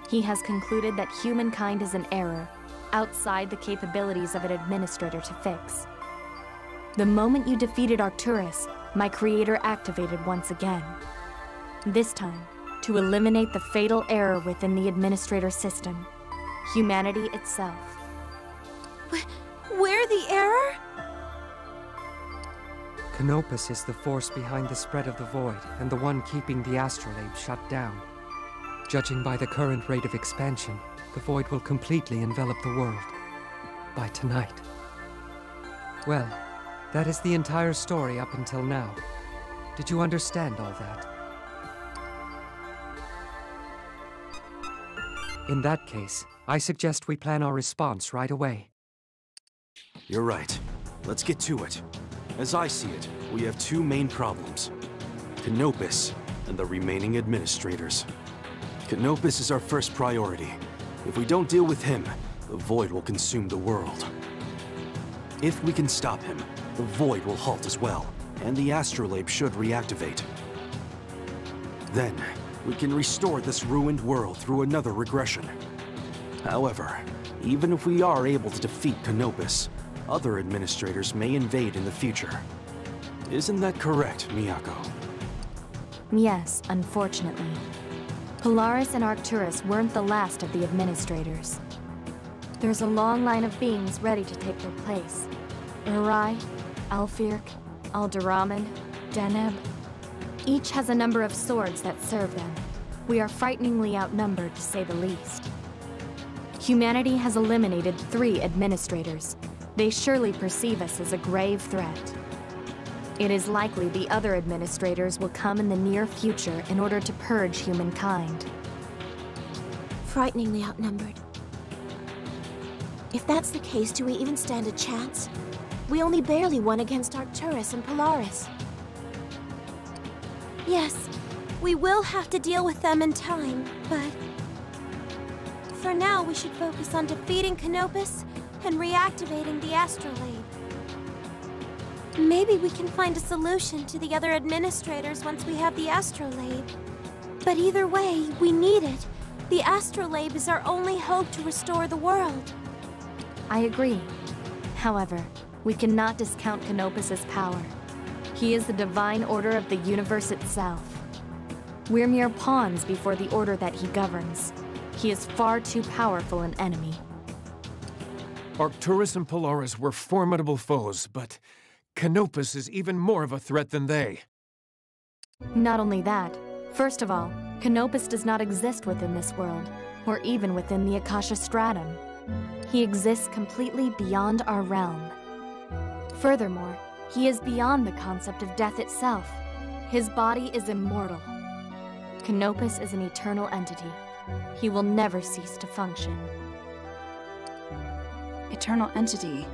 He has concluded that humankind is an error, outside the capabilities of an administrator to fix. The moment you defeated Arcturus, my creator activated once again. This time, to eliminate the fatal error within the administrator system, humanity itself. Where the error? Canopus is the force behind the spread of the void, and the one keeping the astrolabe shut down. Judging by the current rate of expansion, the void will completely envelop the world. By tonight. Well, that is the entire story up until now. Did you understand all that? In that case, I suggest we plan our response right away. You're right. Let's get to it. As I see it, we have two main problems. Canopus and the remaining administrators. Canopus is our first priority. If we don't deal with him, the void will consume the world. If we can stop him, the void will halt as well, and the astrolabe should reactivate. Then, we can restore this ruined world through another regression. However, even if we are able to defeat Canopus, other administrators may invade in the future. Isn't that correct, Miyako? Yes, unfortunately. Polaris and Arcturus weren't the last of the administrators. There's a long line of beings ready to take their place. Urai, Alfirk, Alderamin, Deneb. Each has a number of swords that serve them. We are frighteningly outnumbered, to say the least. Humanity has eliminated 3 administrators. They surely perceive us as a grave threat. It is likely the other administrators will come in the near future in order to purge humankind. Frighteningly outnumbered. If that's the case, do we even stand a chance? We only barely won against Arcturus and Polaris. Yes, We will have to deal with them in time, but... for now, we should focus on defeating Canopus and reactivating the astrolabe. Maybe we can find a solution to the other administrators once we have the astrolabe. But either way, we need it. The astrolabe is our only hope to restore the world. I agree. However, we cannot discount Canopus's power. He is the divine order of the universe itself. We're mere pawns before the order that he governs. He is far too powerful an enemy. Arcturus and Polaris were formidable foes, but Canopus is even more of a threat than they. Not only that, first of all, Canopus does not exist within this world, or even within the Akasha stratum. He exists completely beyond our realm. Furthermore, he is beyond the concept of death itself. His body is immortal. Canopus is an eternal entity. He will never cease to function. Eternal entity?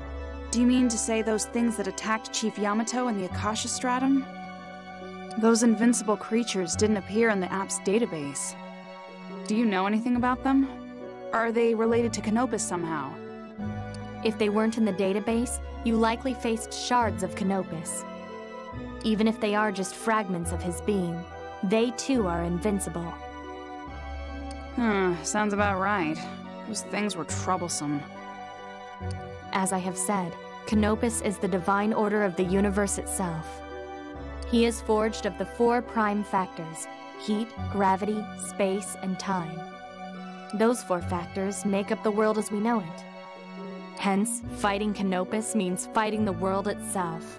Do you mean to say those things that attacked Chief Yamato in the Akasha stratum? Those invincible creatures didn't appear in the app's database. Do you know anything about them? Are they related to Canopus somehow? If they weren't in the database, you likely faced shards of Canopus. Even if they are just fragments of his being, they too are invincible. Sounds about right. Those things were troublesome. As I have said, Canopus is the divine order of the universe itself. He is forged of the 4 prime factors: heat, gravity, space, and time. Those 4 factors make up the world as we know it. Hence, fighting Canopus means fighting the world itself.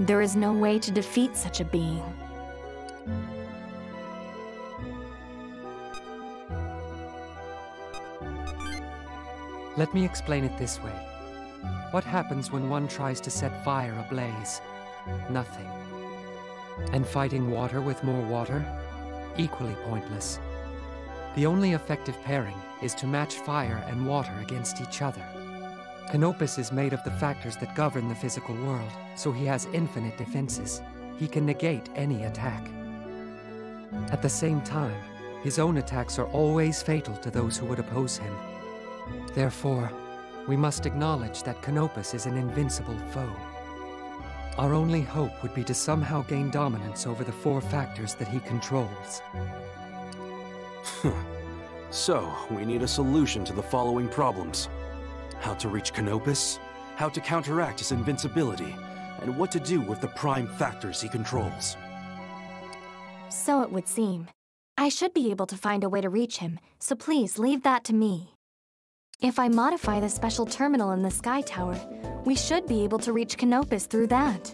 There is no way to defeat such a being. Let me explain it this way. What happens when one tries to set fire ablaze? Nothing. And fighting water with more water? Equally pointless. The only effective pairing is to match fire and water against each other. Canopus is made of the factors that govern the physical world, so he has infinite defenses. He can negate any attack. At the same time, his own attacks are always fatal to those who would oppose him. Therefore, we must acknowledge that Canopus is an invincible foe. Our only hope would be to somehow gain dominance over the 4 factors that he controls. So, we need a solution to the following problems. How to reach Canopus, how to counteract his invincibility, and what to do with the prime factors he controls. So it would seem. I should be able to find a way to reach him, so please leave that to me. If I modify the special terminal in the Sky Tower, we should be able to reach Canopus through that.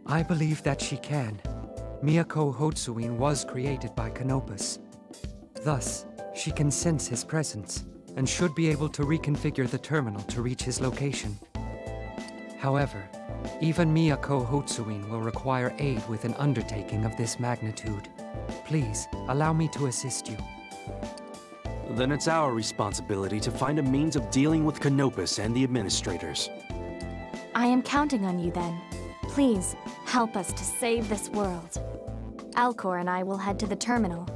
I believe that she can. Miyako Hotsuin was created by Canopus. Thus, she can sense his presence, and should be able to reconfigure the terminal to reach his location. However, even Miyako Hotsuin will require aid with an undertaking of this magnitude. Please, allow me to assist you. Then it's our responsibility to find a means of dealing with Canopus and the administrators. I am counting on you then. Please, help us to save this world. Alcor and I will head to the terminal.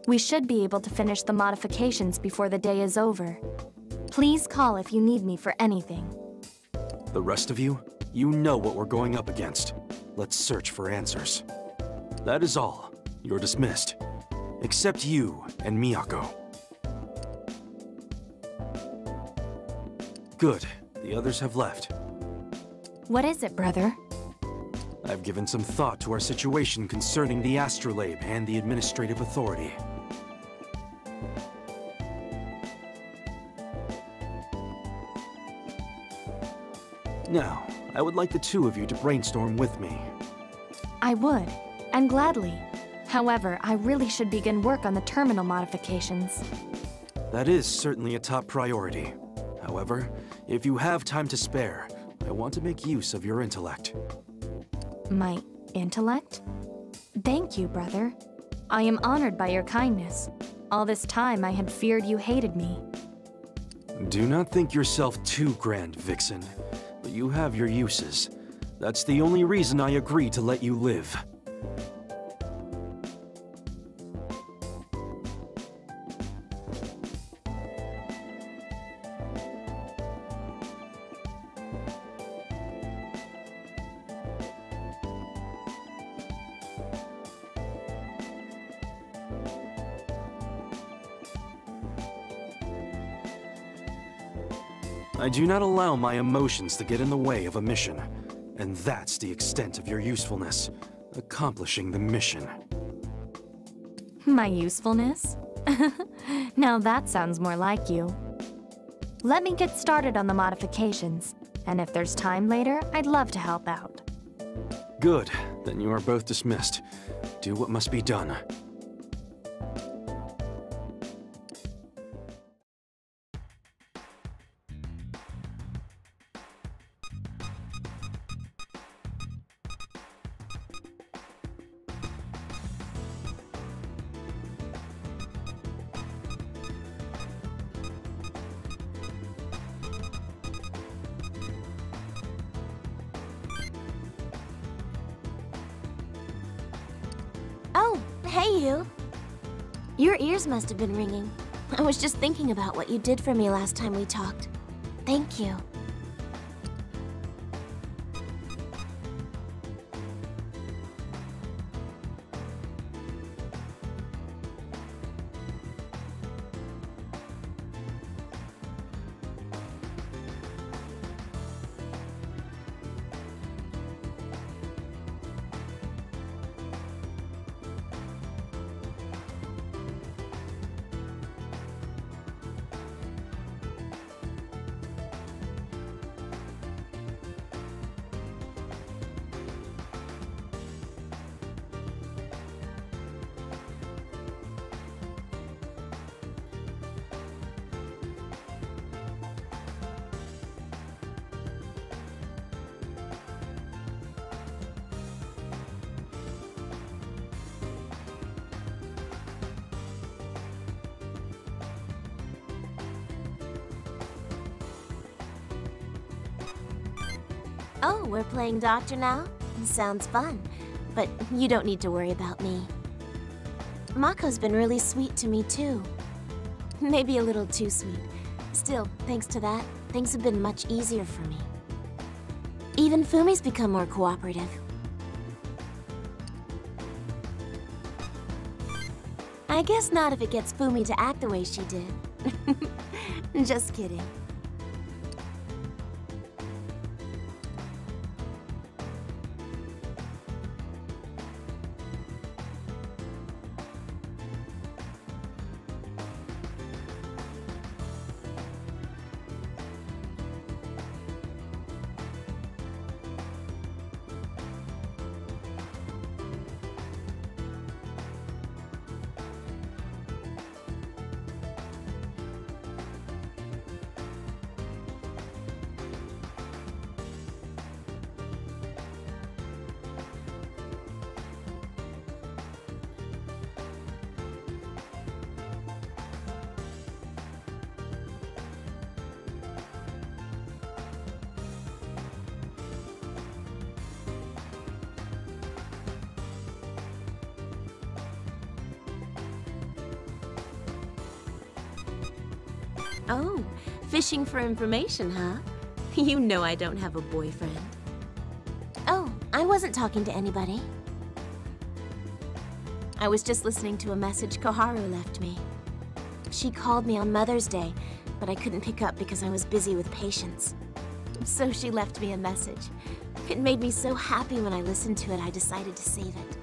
We should be able to finish the modifications before the day is over. Please call if you need me for anything. The rest of you, you know what we're going up against. Let's search for answers. That is all. You're dismissed. Except you and Miyako. Good. The others have left. What is it, brother? I've given some thought to our situation concerning the astrolabe and the administrative authority. Now, I would like the 2 of you to brainstorm with me. I would, and gladly. However, I really should begin work on the terminal modifications. That is certainly a top priority. However, if you have time to spare, I want to make use of your intellect. My intellect? Thank you, brother. I am honored by your kindness. All this time I had feared you hated me. Do not think yourself too grand, Vixen, but you have your uses. That's the only reason I agreed to let you live. I do not allow my emotions to get in the way of a mission. And that's the extent of your usefulness. Accomplishing the mission. My usefulness? Now that sounds more like you. Let me get started on the modifications. And if there's time later, I'd love to help out. Good. Then you are both dismissed. Do what must be done. Oh, hey you. Your ears must have been ringing. I was just thinking about what you did for me last time we talked. Thank you. Oh, we're playing doctor now? Sounds fun, but you don't need to worry about me. Mako's been really sweet to me too. Maybe a little too sweet. Still, thanks to that, things have been much easier for me. Even Fumi's become more cooperative. I guess not if it gets Fumi to act the way she did. Just kidding. Oh, fishing for information, huh? You know I don't have a boyfriend. Oh, I wasn't talking to anybody. I was just listening to a message Koharu left me. She called me on Mother's Day, but I couldn't pick up because I was busy with patients. So she left me a message. It made me so happy when I listened to it, I decided to save it.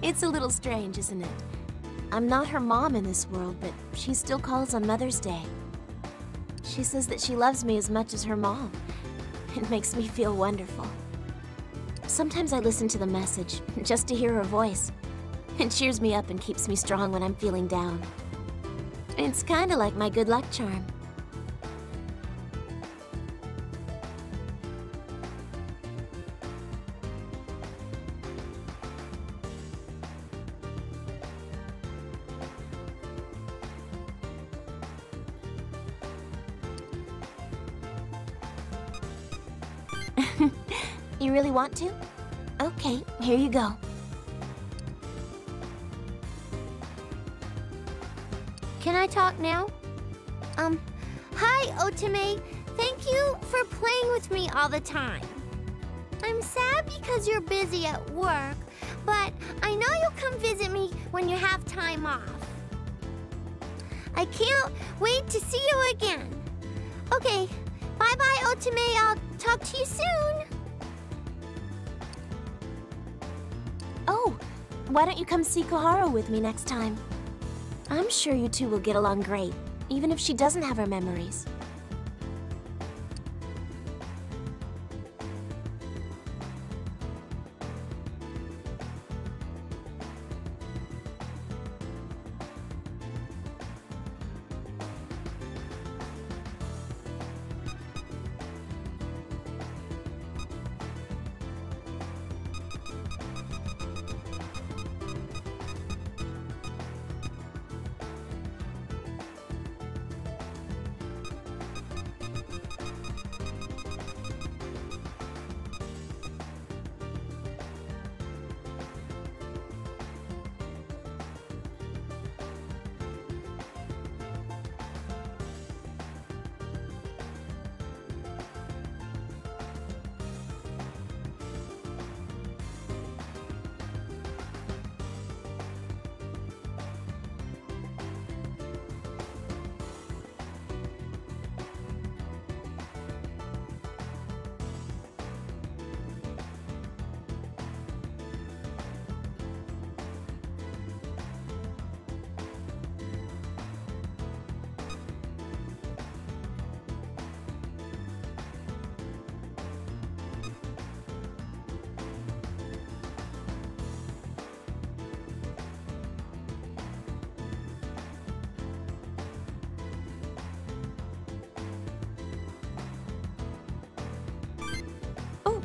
It's a little strange, isn't it? I'm not her mom in this world, but she still calls on Mother's Day. She says that she loves me as much as her mom. It makes me feel wonderful. Sometimes I listen to the message, just to hear her voice. It cheers me up and keeps me strong when I'm feeling down. It's kinda like my good luck charm. You really want to? Okay, here you go. Can I talk now? Hi, Otome. Thank you for playing with me all the time. I'm sad because you're busy at work, but I know you'll come visit me when you have time off. I can't wait to see you again. Okay, bye-bye, Otome. I'll talk to you soon. Oh, why don't you come see Koharu with me next time? I'm sure you two will get along great, even if she doesn't have her memories.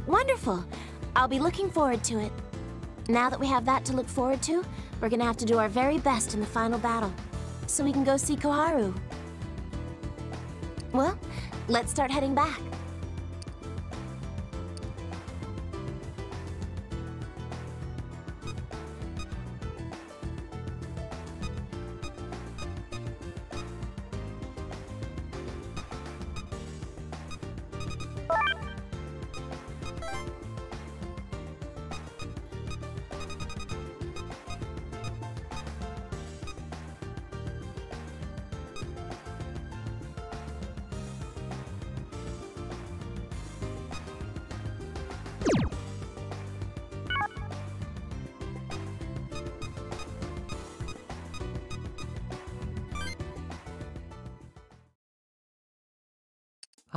Wonderful. I'll be looking forward to it. Now that we have that to look forward to, we're gonna have to do our very best in the final battle, so we can go see Koharu. Well, let's start heading back.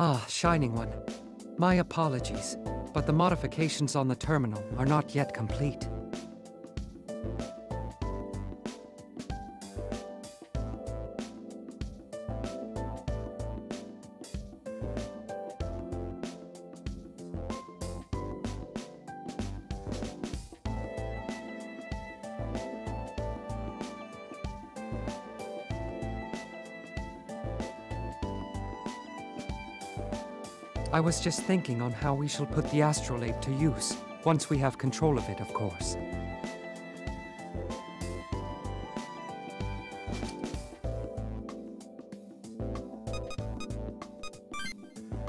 Ah, Shining One. My apologies, but the modifications on the terminal are not yet complete. I was just thinking on how we shall put the astrolabe to use, once we have control of it, of course.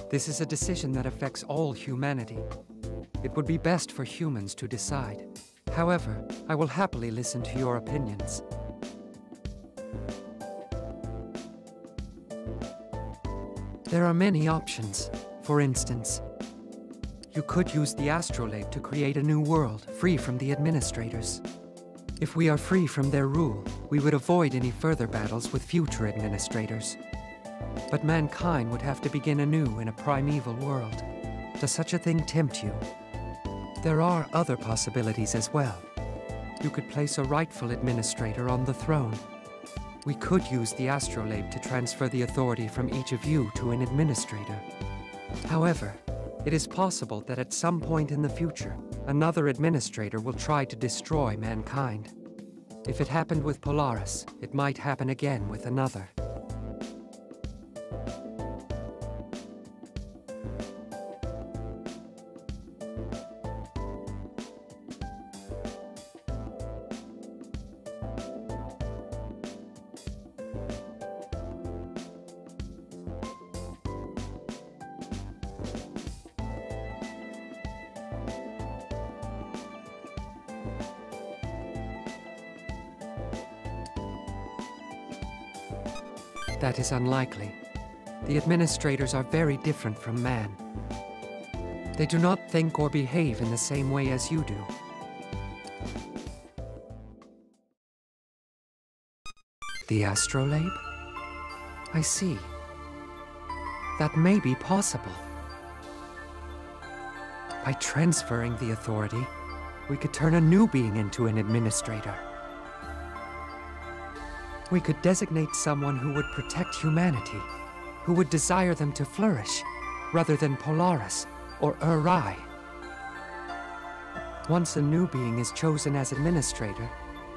This is a decision that affects all humanity. It would be best for humans to decide. However, I will happily listen to your opinions. There are many options. For instance, you could use the astrolabe to create a new world, free from the administrators. If we are free from their rule, we would avoid any further battles with future administrators. But mankind would have to begin anew in a primeval world. Does such a thing tempt you? There are other possibilities as well. You could place a rightful administrator on the throne. We could use the astrolabe to transfer the authority from each of you to an administrator. However, it is possible that at some point in the future, another administrator will try to destroy mankind. If it happened with Polaris, it might happen again with another. That is unlikely. The administrators are very different from man. They do not think or behave in the same way as you do. The astrolabe? I see. That may be possible. By transferring the authority, we could turn a new being into an administrator. We could designate someone who would protect humanity, who would desire them to flourish, rather than Polaris or Rai. Once a new being is chosen as administrator,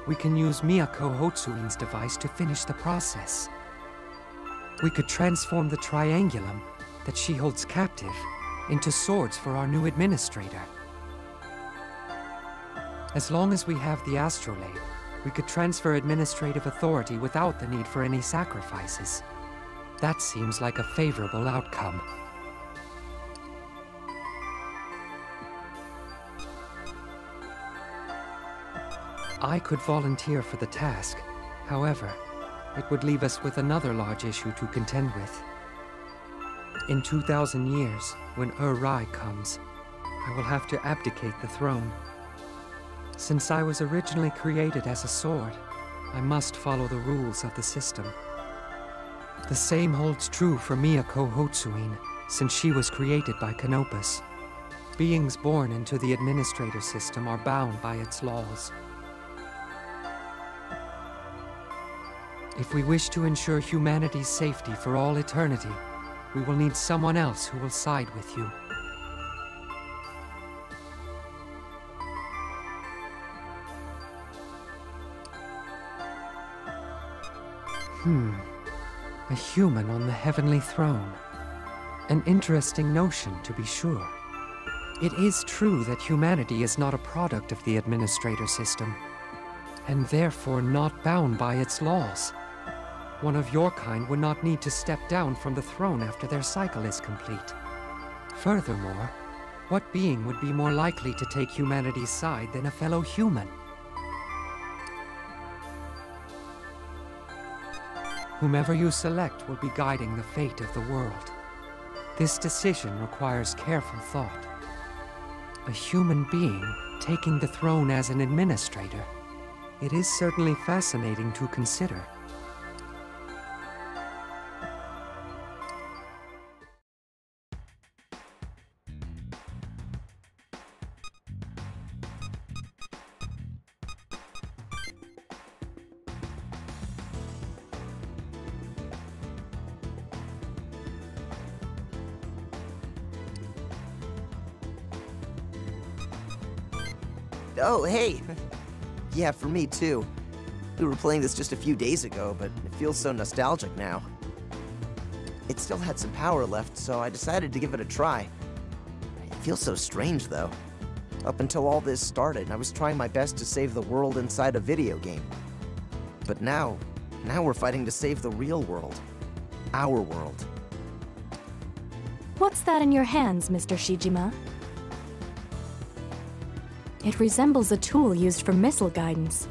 we can use Miyako Hotsuin's device to finish the process. We could transform the Triangulum that she holds captive into swords for our new administrator. As long as we have the astrolabe, we could transfer administrative authority without the need for any sacrifices. That seems like a favorable outcome. I could volunteer for the task. However, it would leave us with another large issue to contend with. In 2,000 years, when Rai comes, I will have to abdicate the throne. Since I was originally created as a sword, I must follow the rules of the system. The same holds true for Miyako Hotsuin, since she was created by Canopus. Beings born into the administrator system are bound by its laws. If we wish to ensure humanity's safety for all eternity, we will need someone else who will side with you. A human on the heavenly throne. An interesting notion, to be sure. It is true that humanity is not a product of the administrator system, and therefore not bound by its laws. One of your kind would not need to step down from the throne after their cycle is complete. Furthermore, what being would be more likely to take humanity's side than a fellow human? Whomever you select will be guiding the fate of the world. This decision requires careful thought. A human being taking the throne as an administrator. It is certainly fascinating to consider. Oh, hey! Yeah, for me too. We were playing this just a few days ago, but it feels so nostalgic now. It still had some power left, so I decided to give it a try. It feels so strange, though. Up until all this started, I was trying my best to save the world inside a video game. But now we're fighting to save the real world. Our world. What's that in your hands, Mr. Shijima? It resembles a tool used for missile guidance.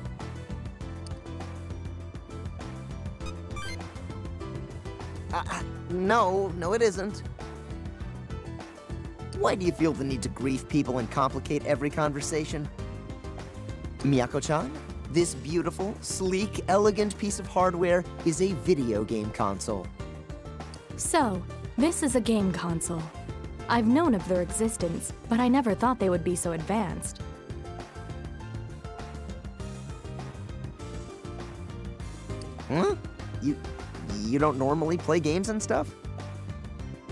No, it isn't. Why do you feel the need to grief people and complicate every conversation? Miyako-chan, this beautiful, sleek, elegant piece of hardware is a video game console. So, this is a game console. I've known of their existence, but I never thought they would be so advanced. Huh? You don't normally play games and stuff?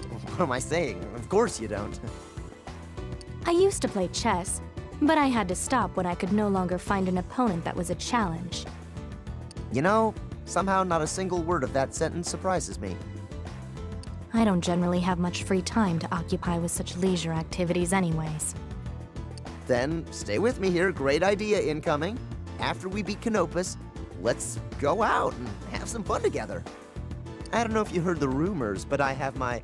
What am I saying? Of course you don't. I used to play chess, but I had to stop when I could no longer find an opponent that was a challenge. You know, somehow not a single word of that sentence surprises me. I don't generally have much free time to occupy with such leisure activities anyways. Then, stay with me here, great idea incoming. After we beat Canopus, let's go out and have some fun together. I don't know if you heard the rumors, but I have my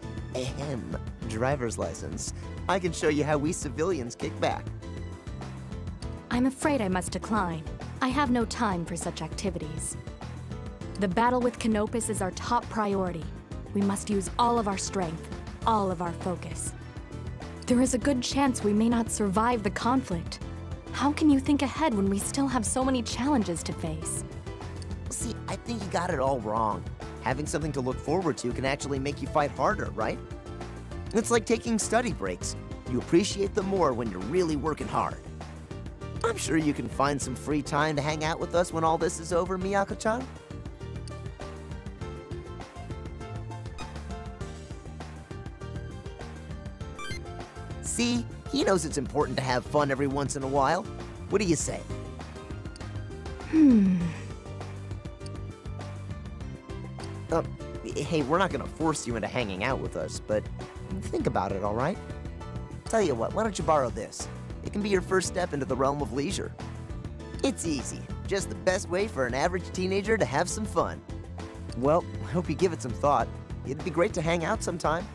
driver's license. I can show you how we civilians kick back. I'm afraid I must decline. I have no time for such activities. The battle with Canopus is our top priority. We must use all of our strength, all of our focus. There is a good chance we may not survive the conflict. How can you think ahead when we still have so many challenges to face? See, I think you got it all wrong. Having something to look forward to can actually make you fight harder, right? It's like taking study breaks. You appreciate them more when you're really working hard. I'm sure you can find some free time to hang out with us when all this is over, Miyako-chan. See, he knows it's important to have fun every once in a while. What do you say? Hey, we're not gonna force you into hanging out with us, but think about it, all right? Tell you what, why don't you borrow this? It can be your first step into the realm of leisure. It's easy, just the best way for an average teenager to have some fun. Well, I hope you give it some thought. It'd be great to hang out sometime.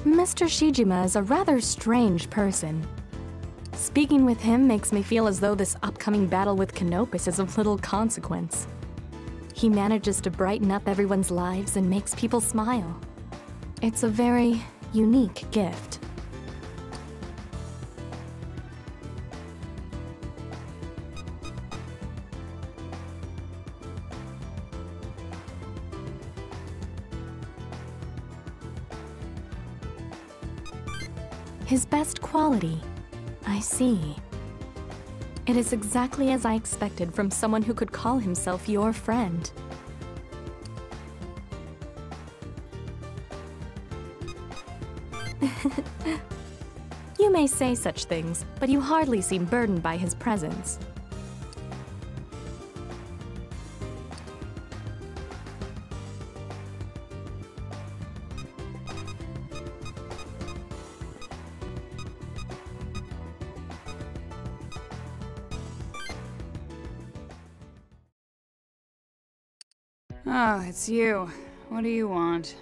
Mr. Shijima is a rather strange person. Speaking with him makes me feel as though this upcoming battle with Canopus is of little consequence. He manages to brighten up everyone's lives and makes people smile. It's a very unique gift. His best quality. I see. It is exactly as I expected from someone who could call himself your friend. You may say such things, but you hardly seem burdened by his presence. Oh, it's you. What do you want?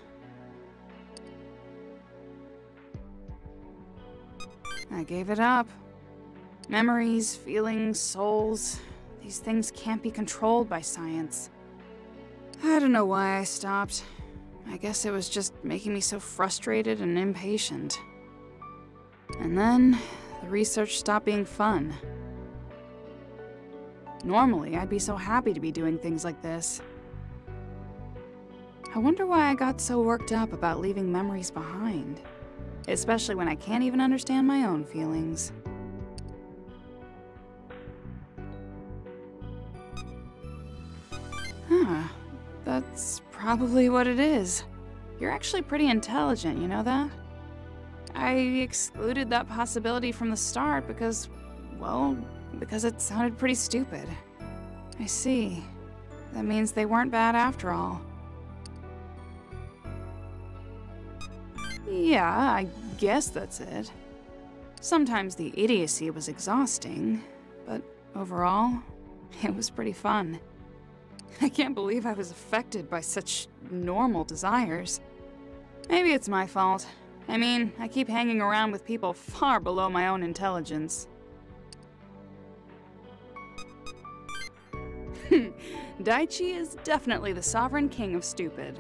I gave it up. Memories, feelings, souls. These things can't be controlled by science. I don't know why I stopped. I guess it was just making me so frustrated and impatient. And then, the research stopped being fun. Normally, I'd be so happy to be doing things like this. I wonder why I got so worked up about leaving memories behind. Especially when I can't even understand my own feelings. Huh. That's probably what it is. You're actually pretty intelligent, you know that? I excluded that possibility from the start because, well, because it sounded pretty stupid. I see. That means they weren't bad after all. Yeah, I guess that's it. Sometimes the idiocy was exhausting, but overall, it was pretty fun. I can't believe I was affected by such normal desires. Maybe it's my fault. I mean, I keep hanging around with people far below my own intelligence. Daichi is definitely the sovereign king of stupid.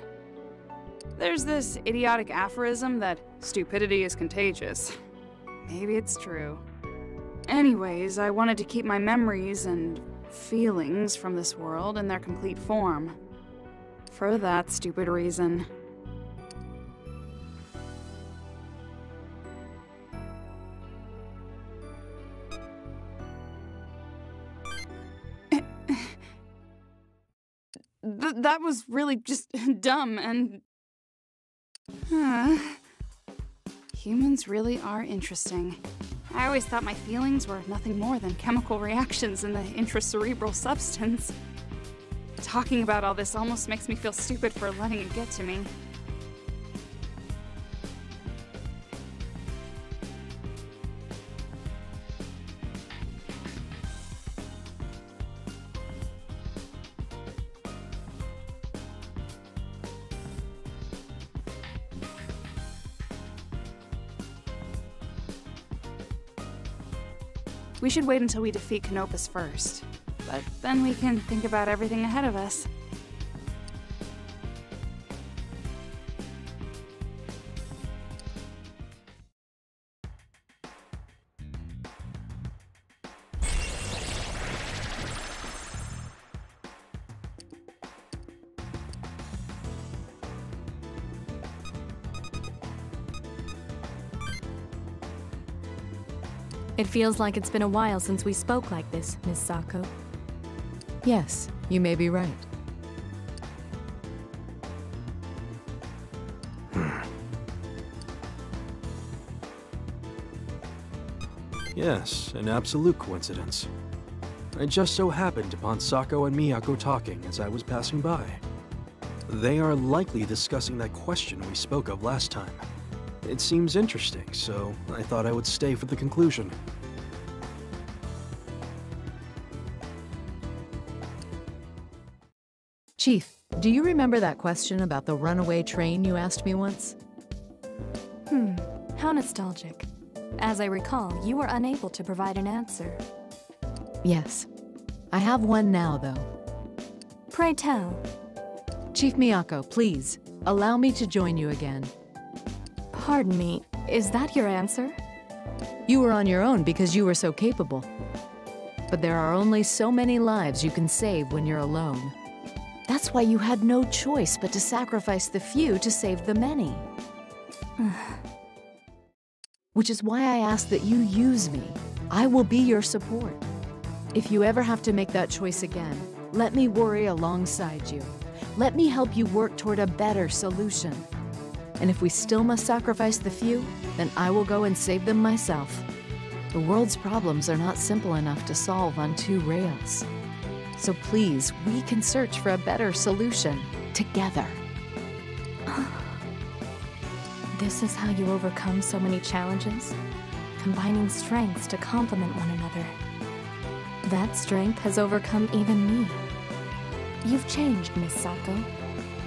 There's this idiotic aphorism that stupidity is contagious. Maybe it's true. Anyways, I wanted to keep my memories and feelings from this world in their complete form. For that stupid reason. That was really just dumb and... Humans really are interesting. I always thought my feelings were nothing more than chemical reactions in the intracerebral substance. Talking about all this almost makes me feel stupid for letting it get to me. We should wait until we defeat Canopus first. But then we can think about everything ahead of us. It feels like it's been a while since we spoke like this, Miss Sako. Yes, you may be right. Yes, an absolute coincidence. I just so happened upon Sako and Miyako talking as I was passing by. They are likely discussing that question we spoke of last time. It seems interesting, so I thought I would stay for the conclusion. Chief, do you remember that question about the runaway train you asked me once? How nostalgic. As I recall, you were unable to provide an answer. Yes. I have one now, though. Pray tell. Chief Miyako, please, allow me to join you again. Pardon me, is that your answer? You were on your own because you were so capable. But there are only so many lives you can save when you're alone. That's why you had no choice but to sacrifice the few to save the many. Which is why I ask that you use me. I will be your support. If you ever have to make that choice again, let me worry alongside you. Let me help you work toward a better solution. And if we still must sacrifice the few, then I will go and save them myself. The world's problems are not simple enough to solve on two rails. So please, we can search for a better solution together. This is how you overcome so many challenges? Combining strengths to complement one another. That strength has overcome even me. You've changed, Miss Sako.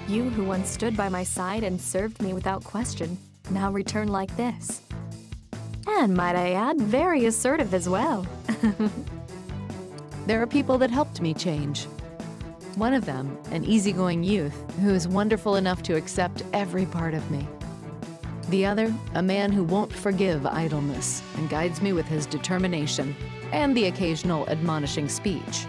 You who once stood by my side and served me without question, now return like this. And might I add, very assertive as well. There are people that helped me change. One of them, an easygoing youth who is wonderful enough to accept every part of me. The other, a man who won't forgive idleness and guides me with his determination and the occasional admonishing speech.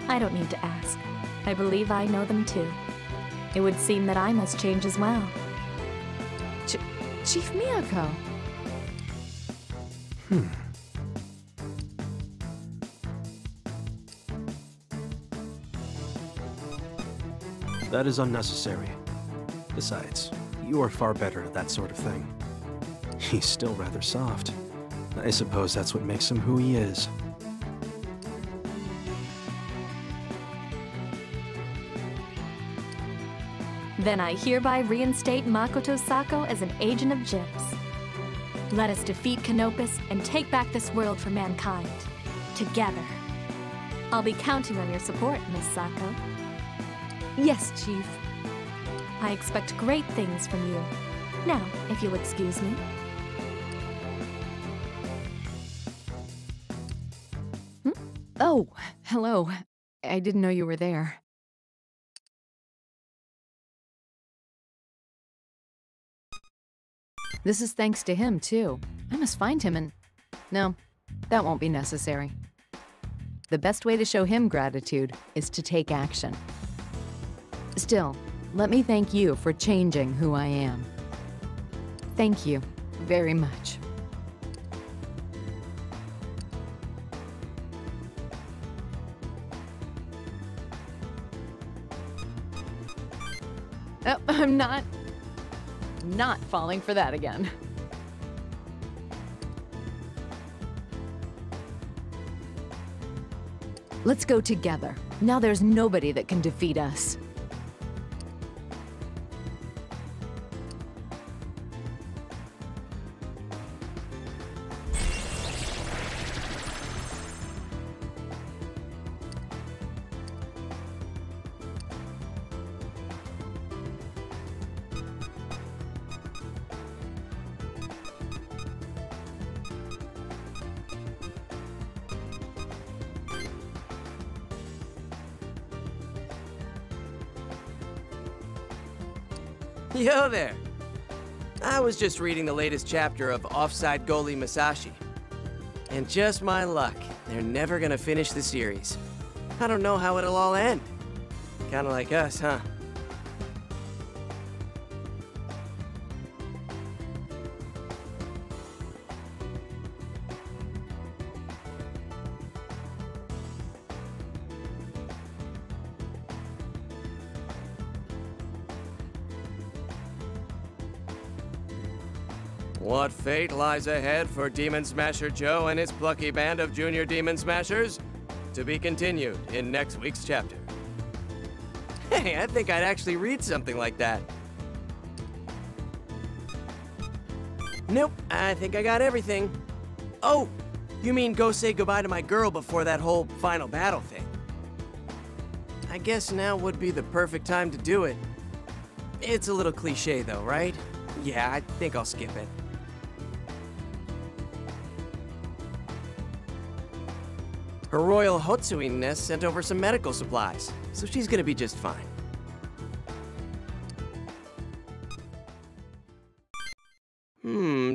I don't need to ask. I believe I know them too. It would seem that I must change as well. Chief Miyako. That is unnecessary. Besides, you are far better at that sort of thing. He's still rather soft. I suppose that's what makes him who he is. Then I hereby reinstate Makoto Sako as an agent of GIPS. Let us defeat Canopus and take back this world for mankind. Together. I'll be counting on your support, Miss Sako. Yes, Chief. I expect great things from you. Now, if you'll excuse me. Oh, hello. I didn't know you were there. This is thanks to him, too. I must find him and... No, that won't be necessary. The best way to show him gratitude is to take action. Still, let me thank you for changing who I am. Thank you very much. Oh, I'm not falling for that again. Let's go together. Now there's nobody that can defeat us. Yo there! I was just reading the latest chapter of Offside Goalie Masashi. And just my luck, they're never gonna finish the series. I don't know how it'll all end. Kinda like us, huh? What fate lies ahead for Demon Smasher Joe and his plucky band of junior Demon Smashers? To be continued in next week's chapter. Hey, I think I'd actually read something like that. Nope, I think I got everything. Oh, you mean go say goodbye to my girl before that whole final battle thing? I guess now would be the perfect time to do it. It's a little cliche though, right? Yeah, I think I'll skip it. Her Royal Hotsuin-ness sent over some medical supplies, so she's gonna be just fine.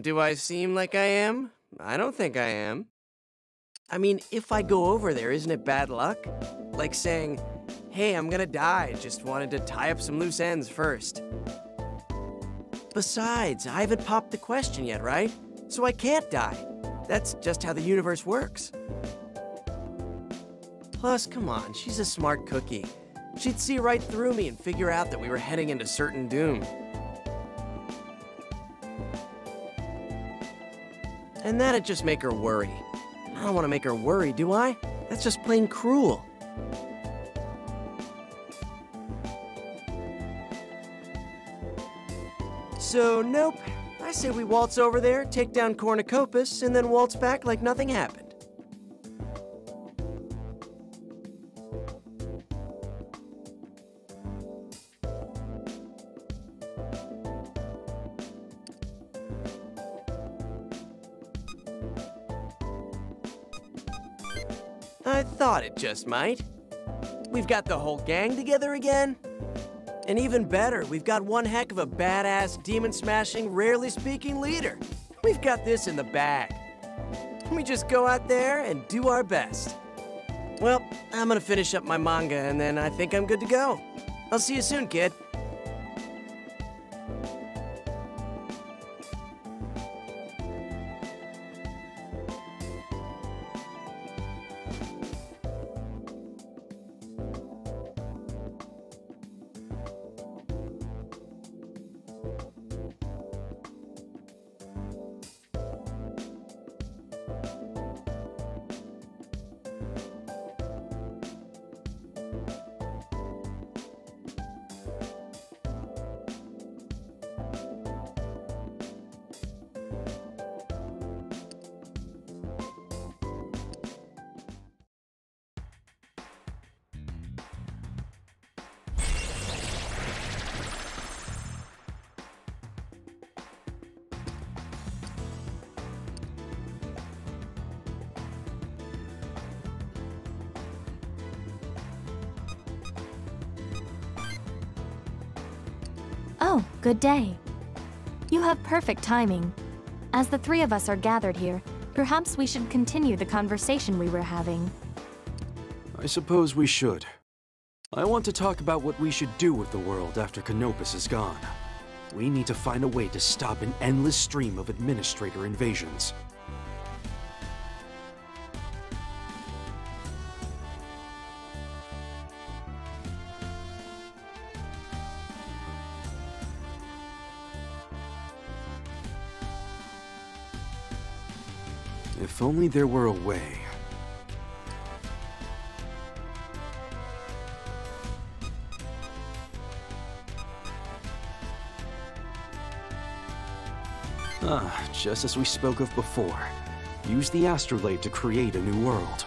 Do I seem like I am? I don't think I am. I mean, if I go over there, isn't it bad luck? Like saying, hey, I'm gonna die, just wanted to tie up some loose ends first. Besides, I haven't popped the question yet, right? So I can't die. That's just how the universe works. Plus, come on, she's a smart cookie. She'd see right through me and figure out that we were heading into certain doom. And that'd just make her worry. I don't want to make her worry, do I? That's just plain cruel. So, nope. I say we waltz over there, take down Cornucopus, and then waltz back like nothing happened. I thought it just might. We've got the whole gang together again. And even better, we've got one heck of a badass, demon-smashing, rarely speaking leader. We've got this in the bag. We just go out there and do our best. Well, I'm gonna finish up my manga and then I think I'm good to go. I'll see you soon, kid. Oh, good day. You have perfect timing. As the three of us are gathered here, perhaps we should continue the conversation we were having. I suppose we should. I want to talk about what we should do with the world after Canopus is gone. We need to find a way to stop an endless stream of administrator invasions. If only there were a way. Just as we spoke of before. Use the astrolabe to create a new world.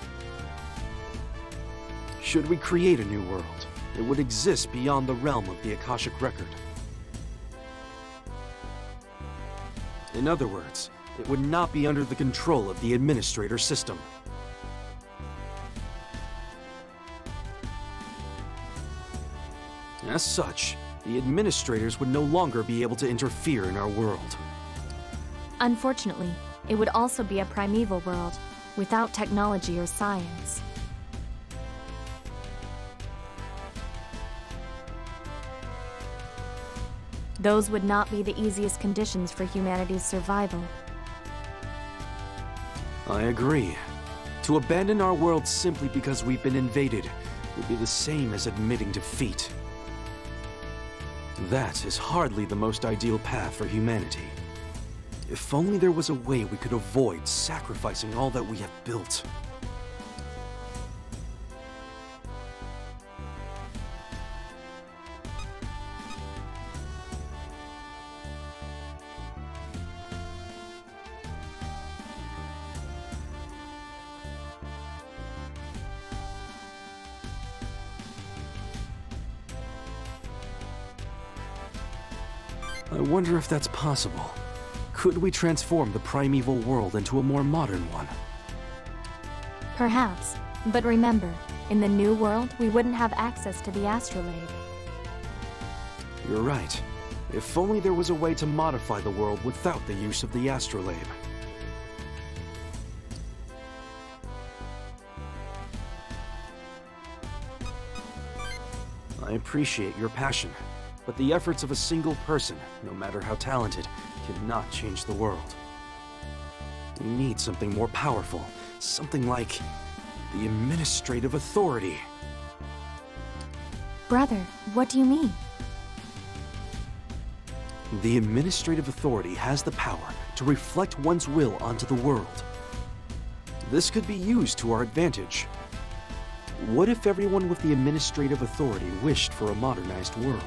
Should we create a new world, it would exist beyond the realm of the Akashic Record. In other words, it would not be under the control of the administrator system. As such, the administrators would no longer be able to interfere in our world. Unfortunately, it would also be a primeval world, without technology or science. Those would not be the easiest conditions for humanity's survival. I agree. To abandon our world simply because we've been invaded would be the same as admitting defeat. That is hardly the most ideal path for humanity. If only there was a way we could avoid sacrificing all that we have built. I wonder if that's possible. Could we transform the primeval world into a more modern one? Perhaps, but remember, in the new world, we wouldn't have access to the astrolabe. You're right. If only there was a way to modify the world without the use of the astrolabe. I appreciate your passion, but the efforts of a single person, no matter how talented, cannot change the world. We need something more powerful, something like the administrative authority. Brother, what do you mean? The administrative authority has the power to reflect one's will onto the world. This could be used to our advantage. What if everyone with the administrative authority wished for a modernized world?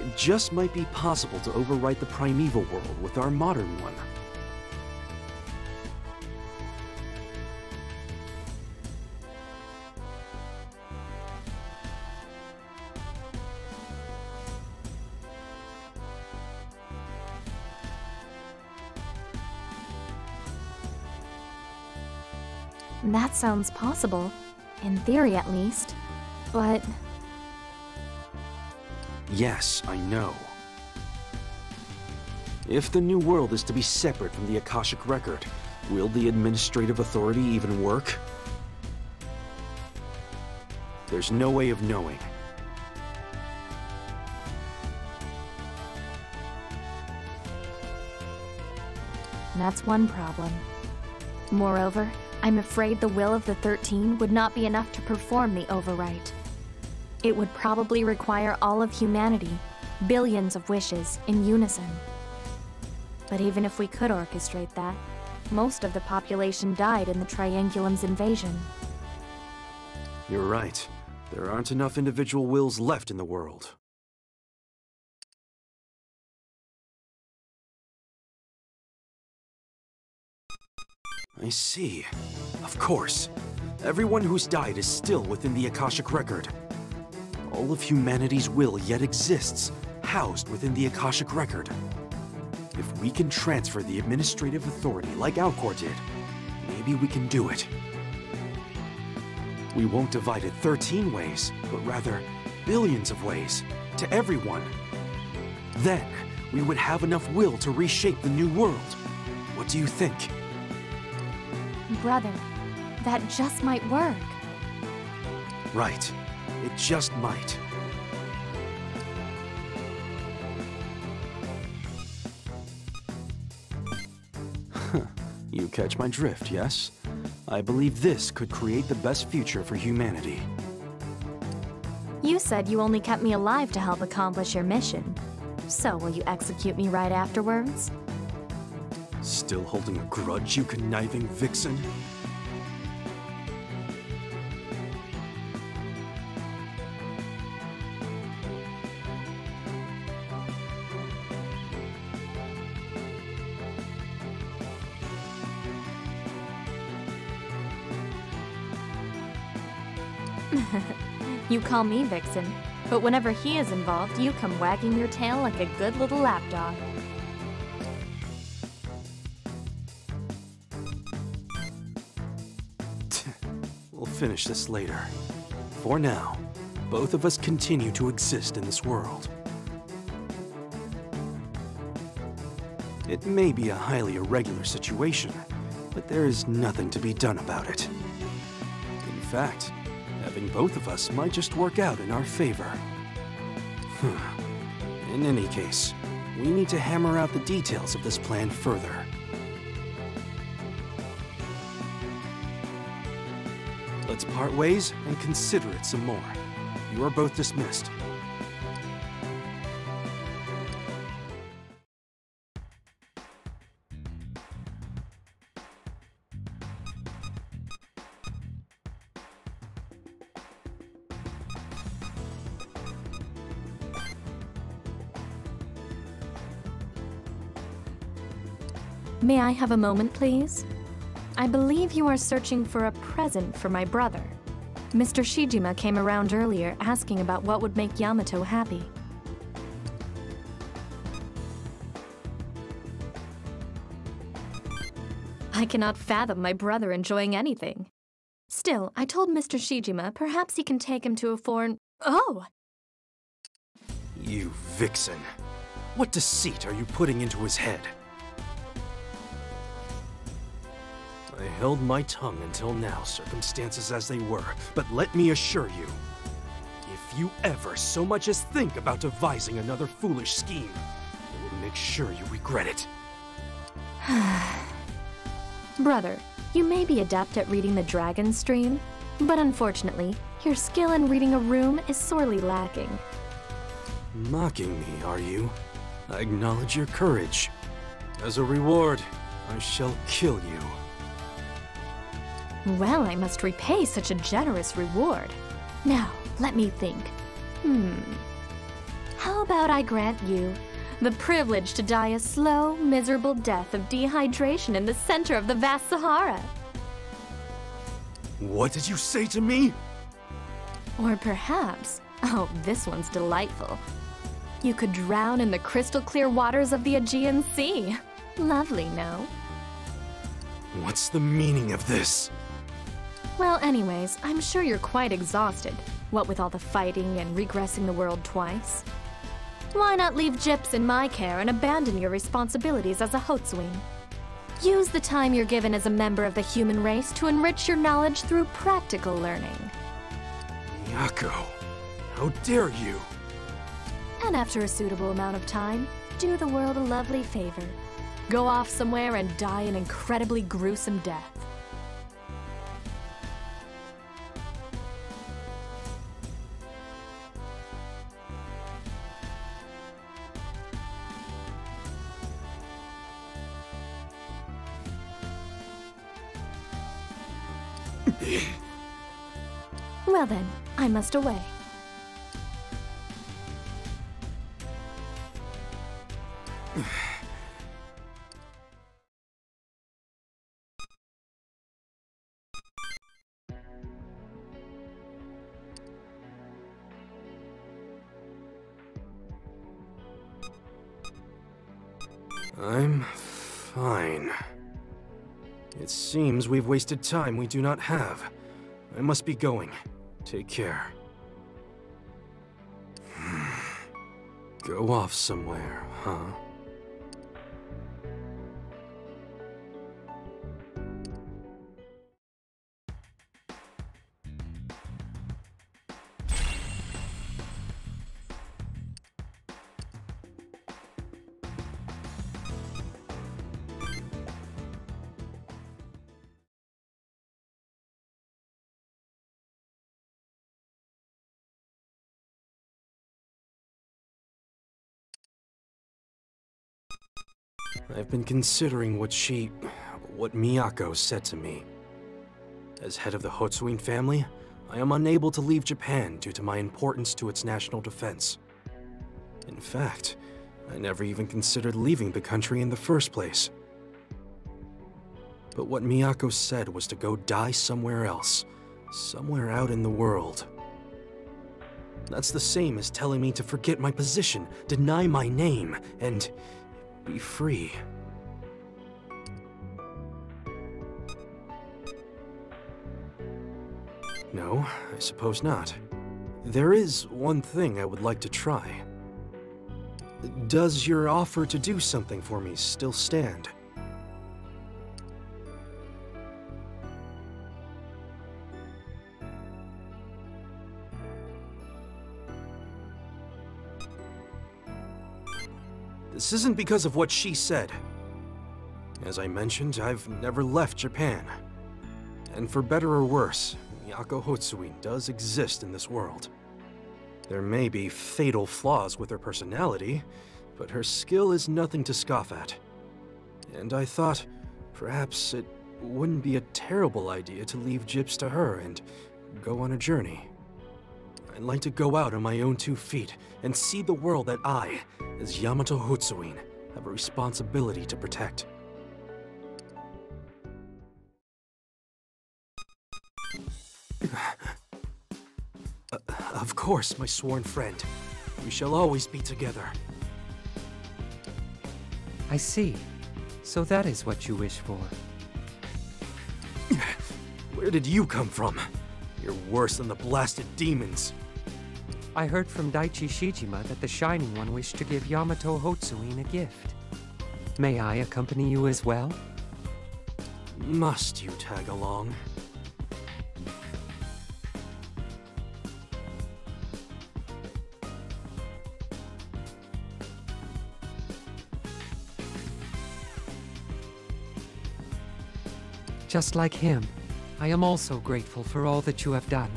It just might be possible to overwrite the primeval world with our modern one. That sounds possible, in theory at least, but... Yes, I know. If the new world is to be separate from the Akashic Record, will the administrative authority even work? There's no way of knowing. That's one problem. Moreover, I'm afraid the will of the 13 would not be enough to perform the overwrite. It would probably require all of humanity, billions of wishes, in unison. But even if we could orchestrate that, most of the population died in the Triangulum's invasion. You're right. There aren't enough individual wills left in the world. I see. Of course. Everyone who's died is still within the Akashic Record. All of humanity's will yet exists, housed within the Akashic Record. If we can transfer the administrative authority like Alcor did, maybe we can do it. We won't divide it 13 ways, but rather billions of ways, to everyone. Then, we would have enough will to reshape the new world. What do you think? Brother, that just might work. Right. It just might. You catch my drift, yes? I believe this could create the best future for humanity. You said you only kept me alive to help accomplish your mission. So will you execute me right afterwards? Still holding a grudge, you conniving vixen? You call me Vixen, but whenever he is involved, you come wagging your tail like a good little lapdog. We'll finish this later. For now, both of us continue to exist in this world. It may be a highly irregular situation, but there is nothing to be done about it. In fact, having both of us might just work out in our favor. In any case, we need to hammer out the details of this plan further. Let's part ways and consider it some more. You are both dismissed. May I have a moment, please? I believe you are searching for a present for my brother. Mr. Shijima came around earlier asking about what would make Yamato happy. I cannot fathom my brother enjoying anything. Still, I told Mr. Shijima perhaps he can take him to a foreign— Oh! You vixen. What deceit are you putting into his head? I held my tongue until now, circumstances as they were, but let me assure you, if you ever so much as think about devising another foolish scheme, I will make sure you regret it. Brother, you may be adept at reading the dragon stream, but unfortunately, your skill in reading a room is sorely lacking. Mocking me, are you? I acknowledge your courage. As a reward, I shall kill you. Well, I must repay such a generous reward. Now, let me think. How about I grant you the privilege to die a slow, miserable death of dehydration in the center of the vast Sahara? What did you say to me? Or perhaps, oh, this one's delightful. You could drown in the crystal clear waters of the Aegean Sea. Lovely, no? What's the meaning of this? Well, anyways, I'm sure you're quite exhausted, what with all the fighting and regressing the world twice. Why not leave Gyps in my care and abandon your responsibilities as a Hotsuin? Use the time you're given as a member of the human race to enrich your knowledge through practical learning. Miyako, how dare you? And after a suitable amount of time, do the world a lovely favor. Go off somewhere and die an incredibly gruesome death. Well then, I must away. I'm fine. It seems we've wasted time we do not have. I must be going. Take care. Go off somewhere, huh? I've been considering what Miyako said to me. As head of the Hotsuin family, I am unable to leave Japan due to my importance to its national defense. In fact, I never even considered leaving the country in the first place. But what Miyako said was to go die somewhere else, somewhere out in the world. That's the same as telling me to forget my position, deny my name, and be free. No, I suppose not. There is one thing I would like to try. Does your offer to do something for me still stand? This isn't because of what she said. As I mentioned, I've never left Japan. And for better or worse, Miyako Hotsuin does exist in this world. There may be fatal flaws with her personality, but her skill is nothing to scoff at. And I thought, perhaps it wouldn't be a terrible idea to leave Gyps to her and go on a journey. I'd like to go out on my own 2 feet and see the world that I, as Yamato Hotsuin, have a responsibility to protect. Of course, my sworn friend. We shall always be together. I see. So that is what you wish for. Where did you come from? You're worse than the blasted demons. I heard from Daichi Shijima that the Shining One wished to give Yamato Hotsuin a gift. May I accompany you as well? Must you tag along? Just like him, I am also grateful for all that you have done.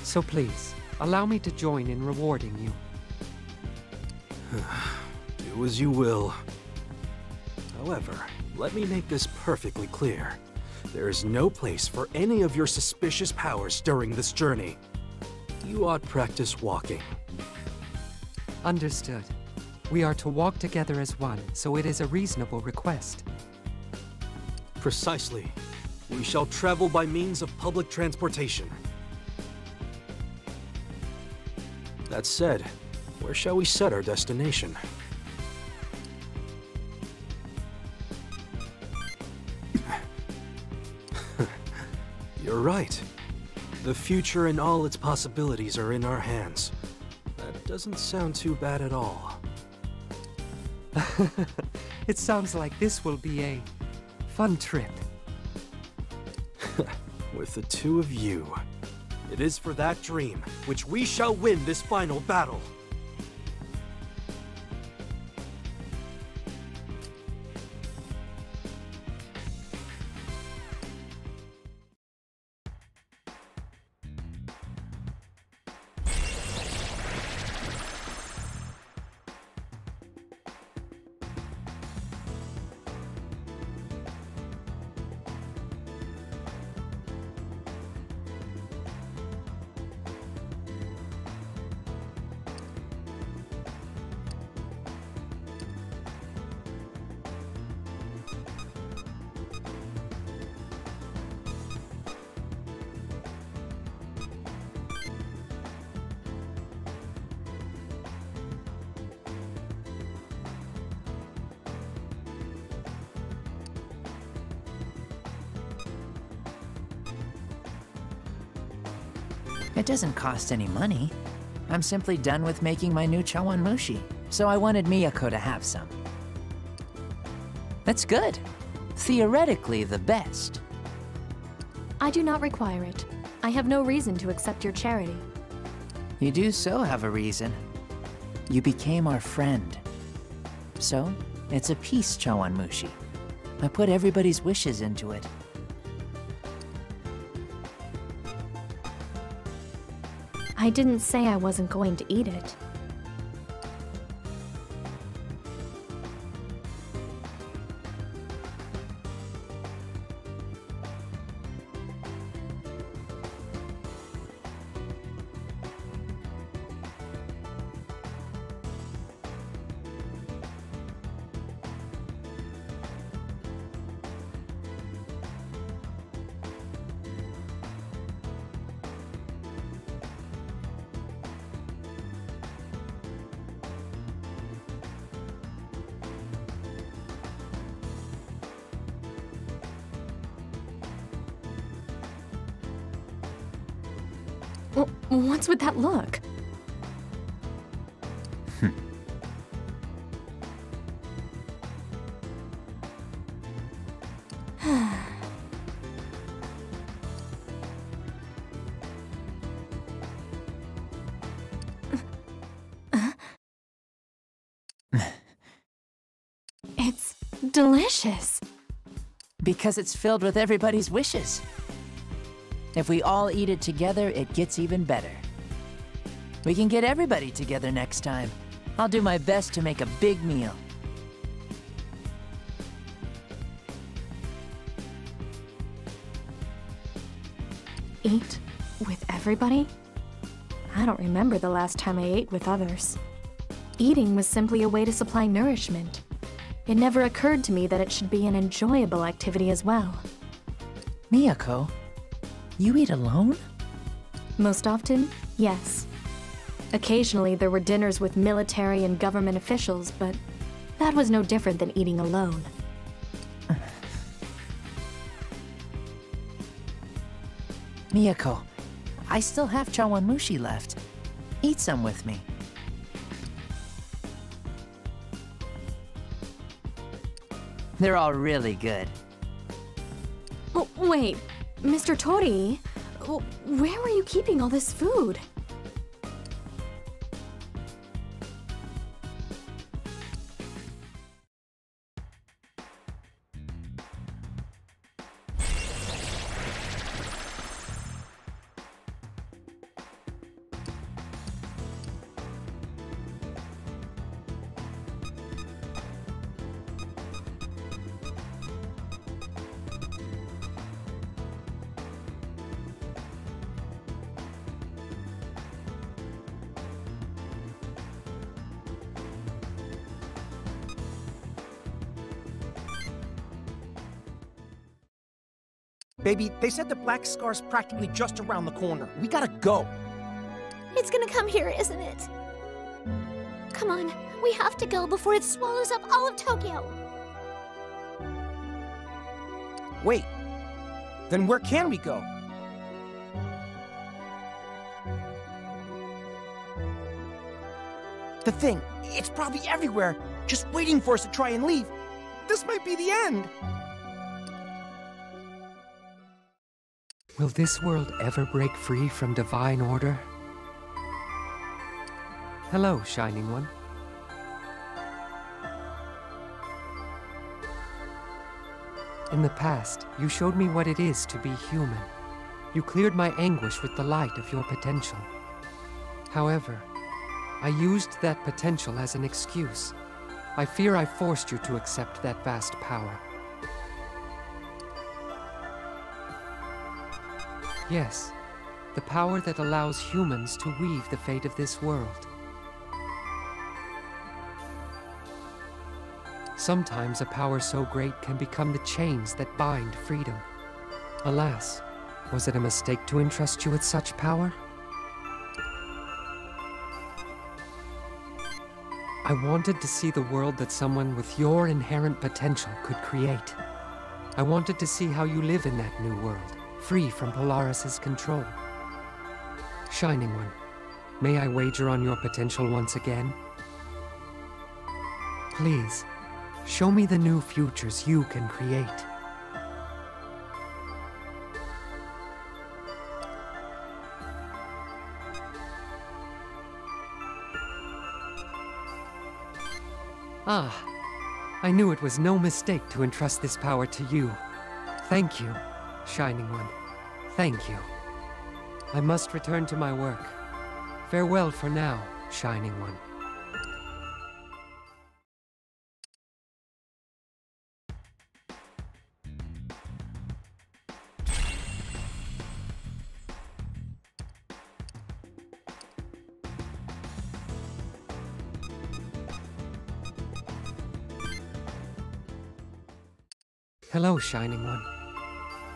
So please, allow me to join in rewarding you. Do as you will. However, let me make this perfectly clear. There is no place for any of your suspicious powers during this journey. You ought practice walking. Understood. We are to walk together as one, so it is a reasonable request. Precisely. We shall travel by means of public transportation. That said, where shall we set our destination? You're right. The future and all its possibilities are in our hands. That doesn't sound too bad at all. It sounds like this will be a fun trip. With the 2 of you. It is for that dream which we shall win this final battle. It doesn't cost any money. I'm simply done with making my new chawanmushi, so I wanted Miyako to have some. That's good. Theoretically, the best. I do not require it. I have no reason to accept your charity. You do so have a reason. You became our friend. So, it's a peace chawanmushi. I put everybody's wishes into it. I didn't say I wasn't going to eat it. What's with that look? It's delicious. Because it's filled with everybody's wishes. If we all eat it together, it gets even better. We can get everybody together next time. I'll do my best to make a big meal. Eat with everybody? I don't remember the last time I ate with others. Eating was simply a way to supply nourishment. It never occurred to me that it should be an enjoyable activity as well. Miyako, you eat alone? Most often, yes. Occasionally there were dinners with military and government officials, but that was no different than eating alone. Miyako, I still have chawanmushi left. Eat some with me. They're all really good. Oh, wait, Mr. Tori, where were you keeping all this food? Baby, they said the Black Scar's practically just around the corner. We gotta go. It's gonna come here, isn't it? Come on, we have to go before it swallows up all of Tokyo. Wait, then where can we go? The thing, it's probably everywhere, just waiting for us to try and leave. This might be the end. Will this world ever break free from divine order? Hello, Shining One. In the past, you showed me what it is to be human. You cleared my anguish with the light of your potential. However, I used that potential as an excuse. I fear I forced you to accept that vast power. Yes, the power that allows humans to weave the fate of this world. Sometimes a power so great can become the chains that bind freedom. Alas, was it a mistake to entrust you with such power? I wanted to see the world that someone with your inherent potential could create. I wanted to see how you live in that new world, free from Polaris's control. Shining One, may I wager on your potential once again? Please, show me the new futures you can create. Ah, I knew it was no mistake to entrust this power to you. Thank you, Shining One. Thank you. I must return to my work. Farewell for now, Shining One. Hello, Shining One.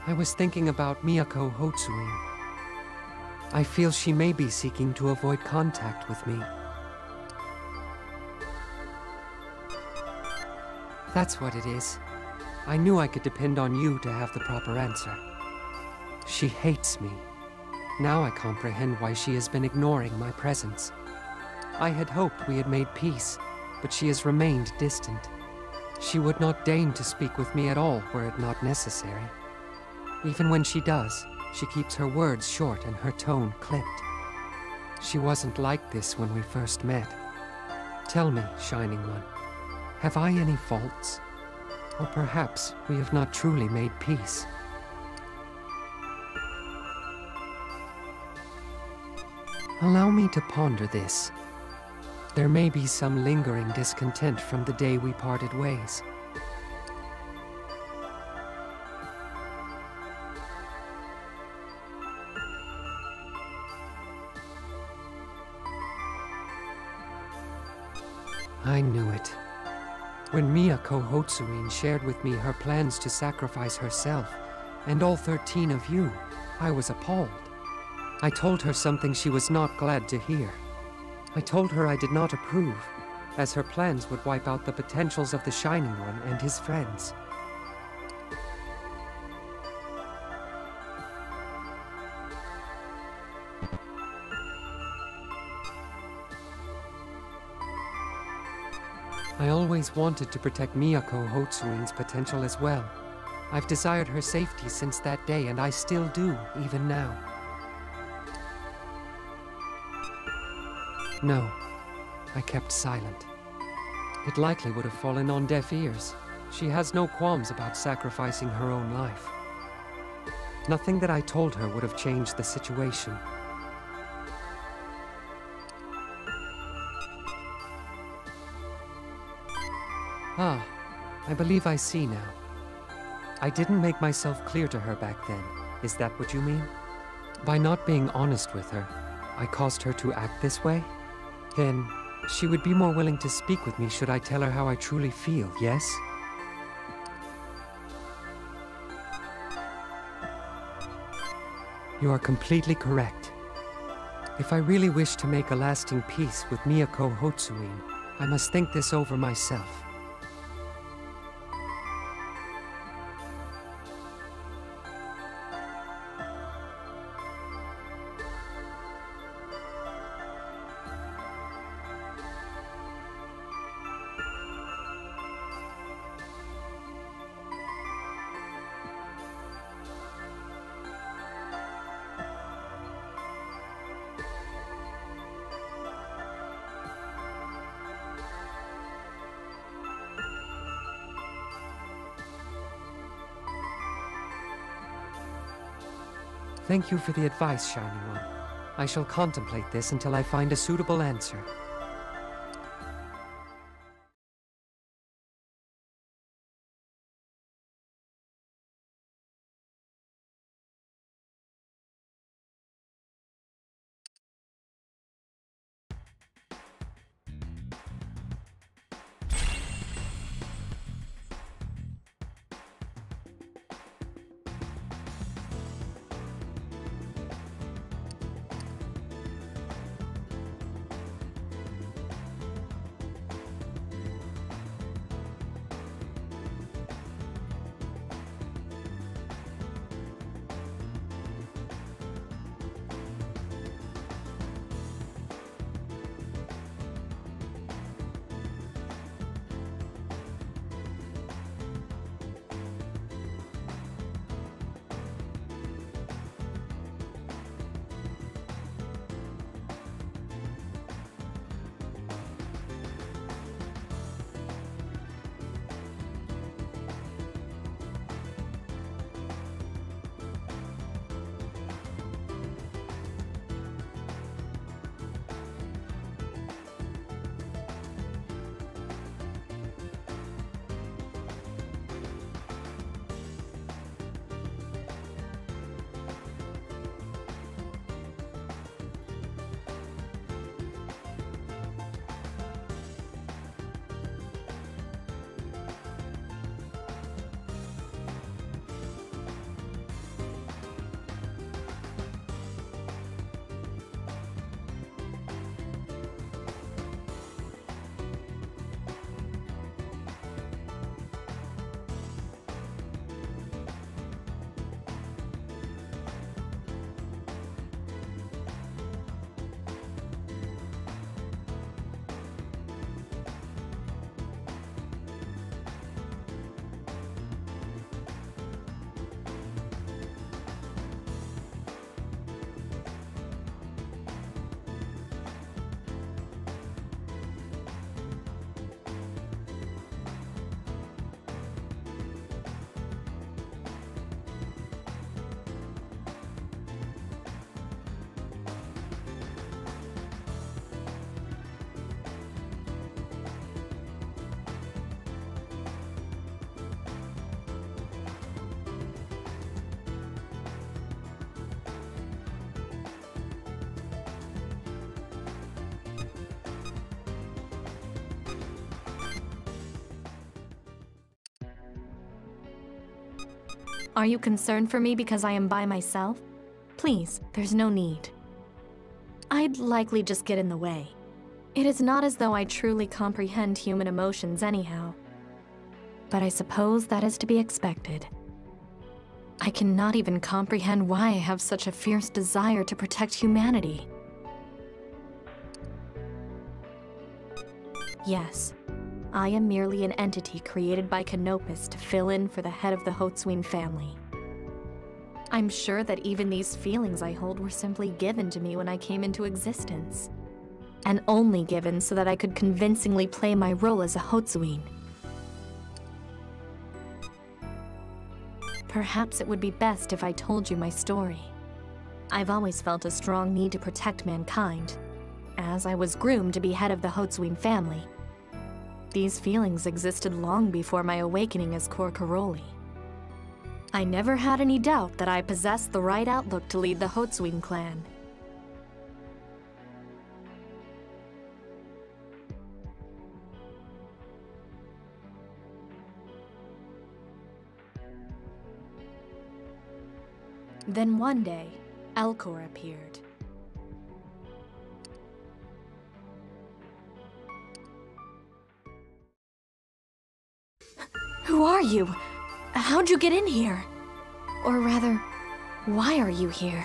I was thinking about Miyako Hotsuin. I feel she may be seeking to avoid contact with me. That's what it is. I knew I could depend on you to have the proper answer. She hates me. Now I comprehend why she has been ignoring my presence. I had hoped we had made peace, but she has remained distant. She would not deign to speak with me at all were it not necessary. Even when she does, she keeps her words short and her tone clipped. She wasn't like this when we first met. Tell me, Shining One, have I any faults? Or perhaps we have not truly made peace? Allow me to ponder this. There may be some lingering discontent from the day we parted ways. I knew it. When Miyako Hotsuin shared with me her plans to sacrifice herself, and all 13 of you, I was appalled. I told her something she was not glad to hear. I told her I did not approve, as her plans would wipe out the potentials of the Shining One and his friends. I always wanted to protect Miyako Hotsuin's potential as well. I've desired her safety since that day, and I still do, even now. No, I kept silent. It likely would have fallen on deaf ears. She has no qualms about sacrificing her own life. Nothing that I told her would have changed the situation. Ah, I believe I see now. I didn't make myself clear to her back then. Is that what you mean? By not being honest with her, I caused her to act this way? Then, she would be more willing to speak with me should I tell her how I truly feel, yes? You are completely correct. If I really wish to make a lasting peace with Miyako Hotsuin, I must think this over myself. Thank you for the advice, Shining One. I shall contemplate this until I find a suitable answer. Are you concerned for me because I am by myself? Please, there's no need. I'd likely just get in the way. It is not as though I truly comprehend human emotions anyhow. But I suppose that is to be expected. I cannot even comprehend why I have such a fierce desire to protect humanity. Yes, I am merely an entity created by Canopus to fill in for the head of the Hotsween family. I'm sure that even these feelings I hold were simply given to me when I came into existence. And only given so that I could convincingly play my role as a Hotsween. Perhaps it would be best if I told you my story. I've always felt a strong need to protect mankind, as I was groomed to be head of the Hotsween family. These feelings existed long before my awakening as Cor Caroli. I never had any doubt that I possessed the right outlook to lead the Hotsween clan. Then one day, Elcor appeared. Who are you? How'd you get in here? Or rather, why are you here?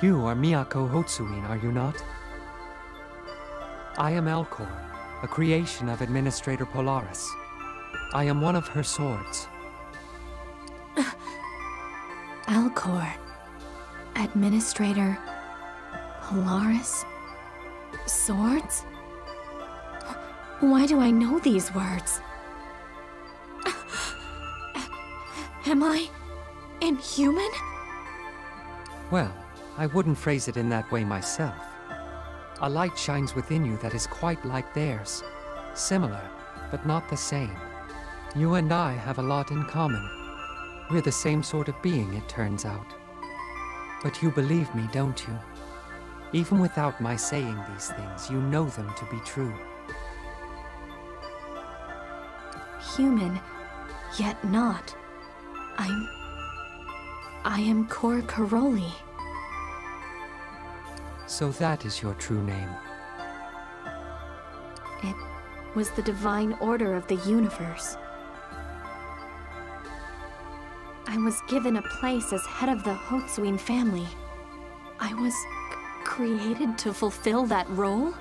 You are Miyako Hotsuin, are you not? I am Elcor, a creation of Administrator Polaris. I am one of her swords. Elcor. Administrator Polaris? Swords? Why do I know these words? Am I inhuman? Well, I wouldn't phrase it in that way myself. A light shines within you that is quite like theirs. Similar, but not the same. You and I have a lot in common. We're the same sort of being, it turns out. But you believe me, don't you? Even without my saying these things, you know them to be true. Human, yet not. I am Cor Caroli. So that is your true name. It was the divine order of the universe. I was given a place as head of the Hotsween family. I was created to fulfill that role?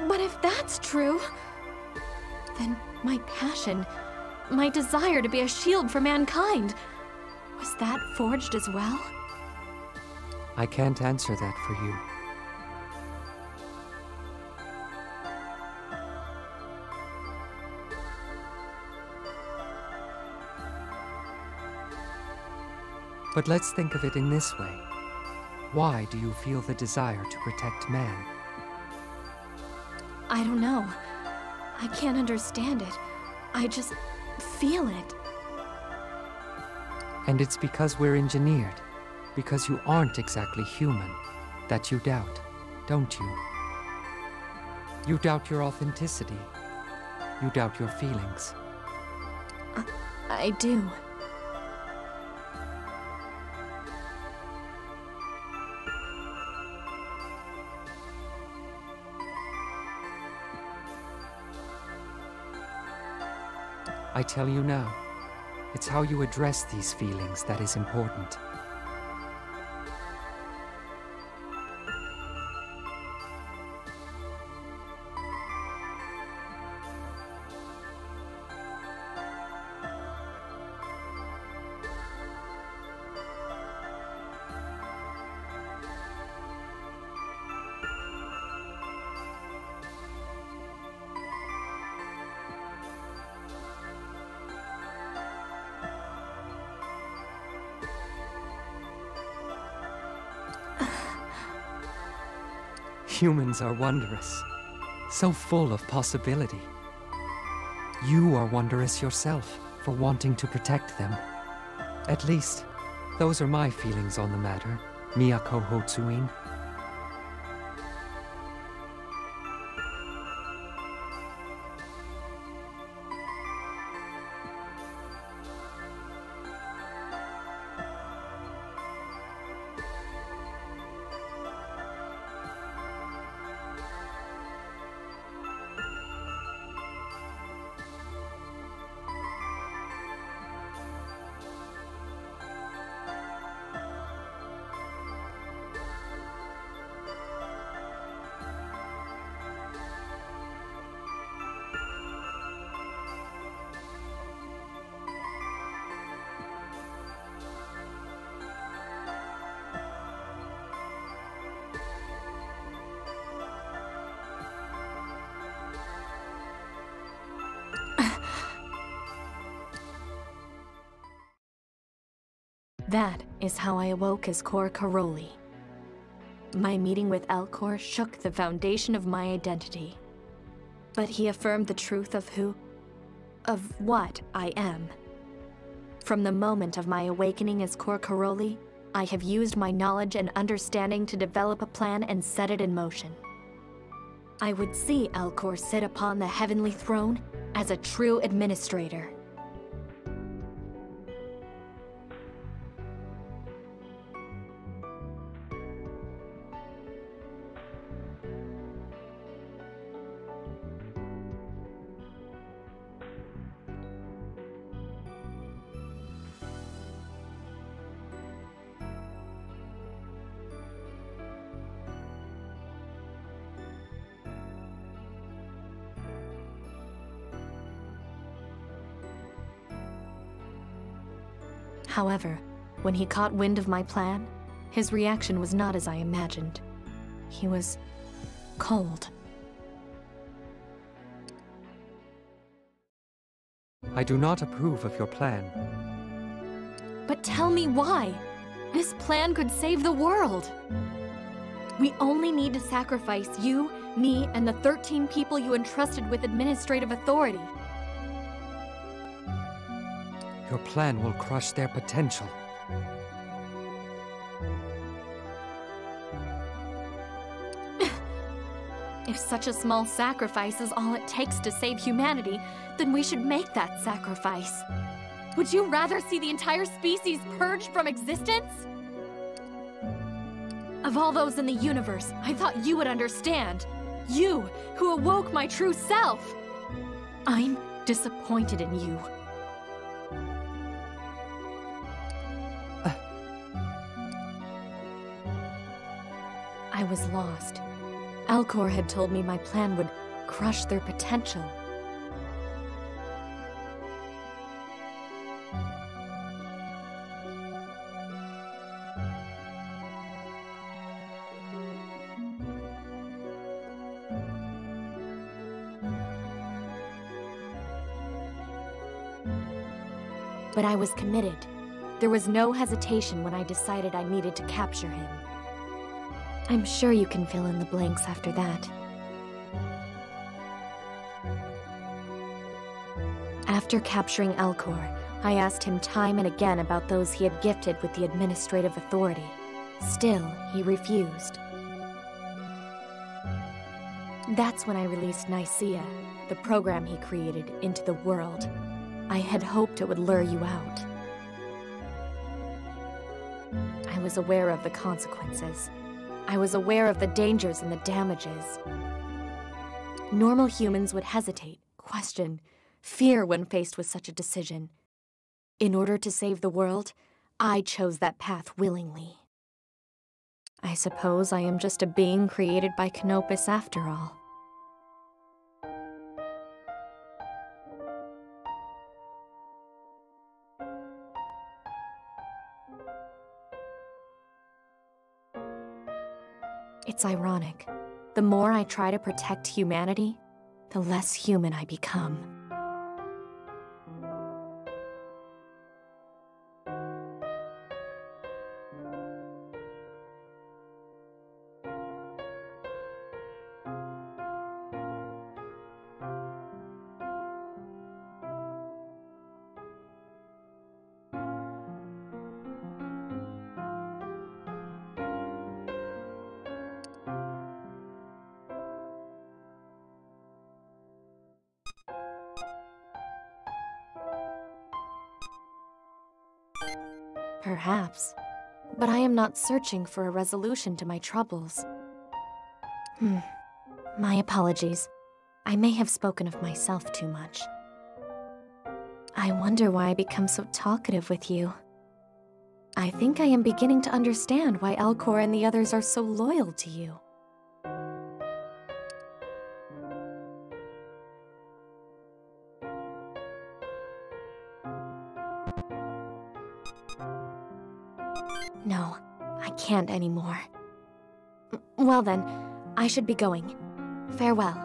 But if that's true, then my passion, my desire to be a shield for mankind, was that forged as well? I can't answer that for you. But let's think of it in this way. Why do you feel the desire to protect man? I don't know. I can't understand it. I just feel it. And it's because we're engineered, because you aren't exactly human, that you doubt, don't you? You doubt your authenticity. You doubt your feelings. I do. I tell you now, it's how you address these feelings that is important. Humans are wondrous, so full of possibility. You are wondrous yourself for wanting to protect them. At least, those are my feelings on the matter, Miyako Hotsuin. That is how I awoke as Cor Caroli. My meeting with Alcor shook the foundation of my identity. But he affirmed the truth of what I am. From the moment of my awakening as Cor Caroli, I have used my knowledge and understanding to develop a plan and set it in motion. I would see Alcor sit upon the heavenly throne as a true administrator. However, when he caught wind of my plan, his reaction was not as I imagined. He was cold. I do not approve of your plan. But tell me why? This plan could save the world. We only need to sacrifice you, me, and the 13 people you entrusted with administrative authority. Your plan will crush their potential. If such a small sacrifice is all it takes to save humanity, then we should make that sacrifice. Would you rather see the entire species purged from existence? Of all those in the universe, I thought you would understand. You, who awoke my true self. I'm disappointed in you. I was lost. Alcor had told me my plan would crush their potential. But I was committed. There was no hesitation when I decided I needed to capture him. I'm sure you can fill in the blanks after that. After capturing Alcor, I asked him time and again about those he had gifted with the administrative authority. Still, he refused. That's when I released Nicaea, the program he created, into the world. I had hoped it would lure you out. I was aware of the consequences. I was aware of the dangers and the damages. Normal humans would hesitate, question, fear when faced with such a decision. In order to save the world, I chose that path willingly. I suppose I am just a being created by Canopus after all. It's ironic. The more I try to protect humanity, the less human I become. Perhaps. But I am not searching for a resolution to my troubles. My apologies. I may have spoken of myself too much. I wonder why I become so talkative with you. I think I am beginning to understand why Alcor and the others are so loyal to you. No, I can't anymore. Well then, I should be going. Farewell.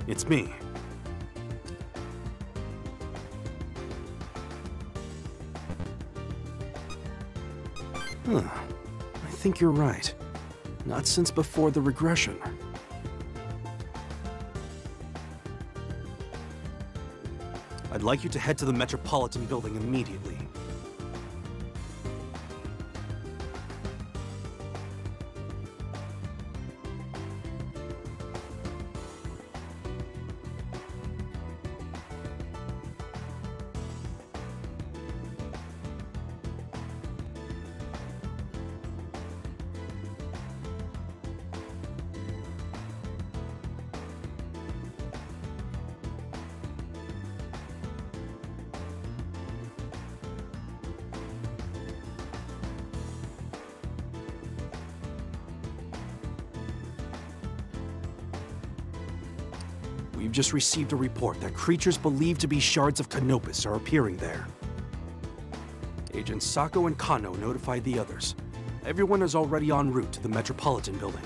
It's me. Huh. I think you're right. Not since before the regression. I'd like you to head to the Metropolitan Building immediately. We've just received a report that creatures believed to be shards of Canopus are appearing there. Agents Sako and Kano notified the others. Everyone is already en route to the Metropolitan Building.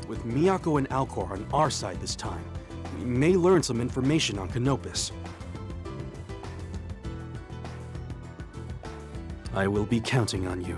With Miyako and Alcor on our side this time, we may learn some information on Canopus. I will be counting on you.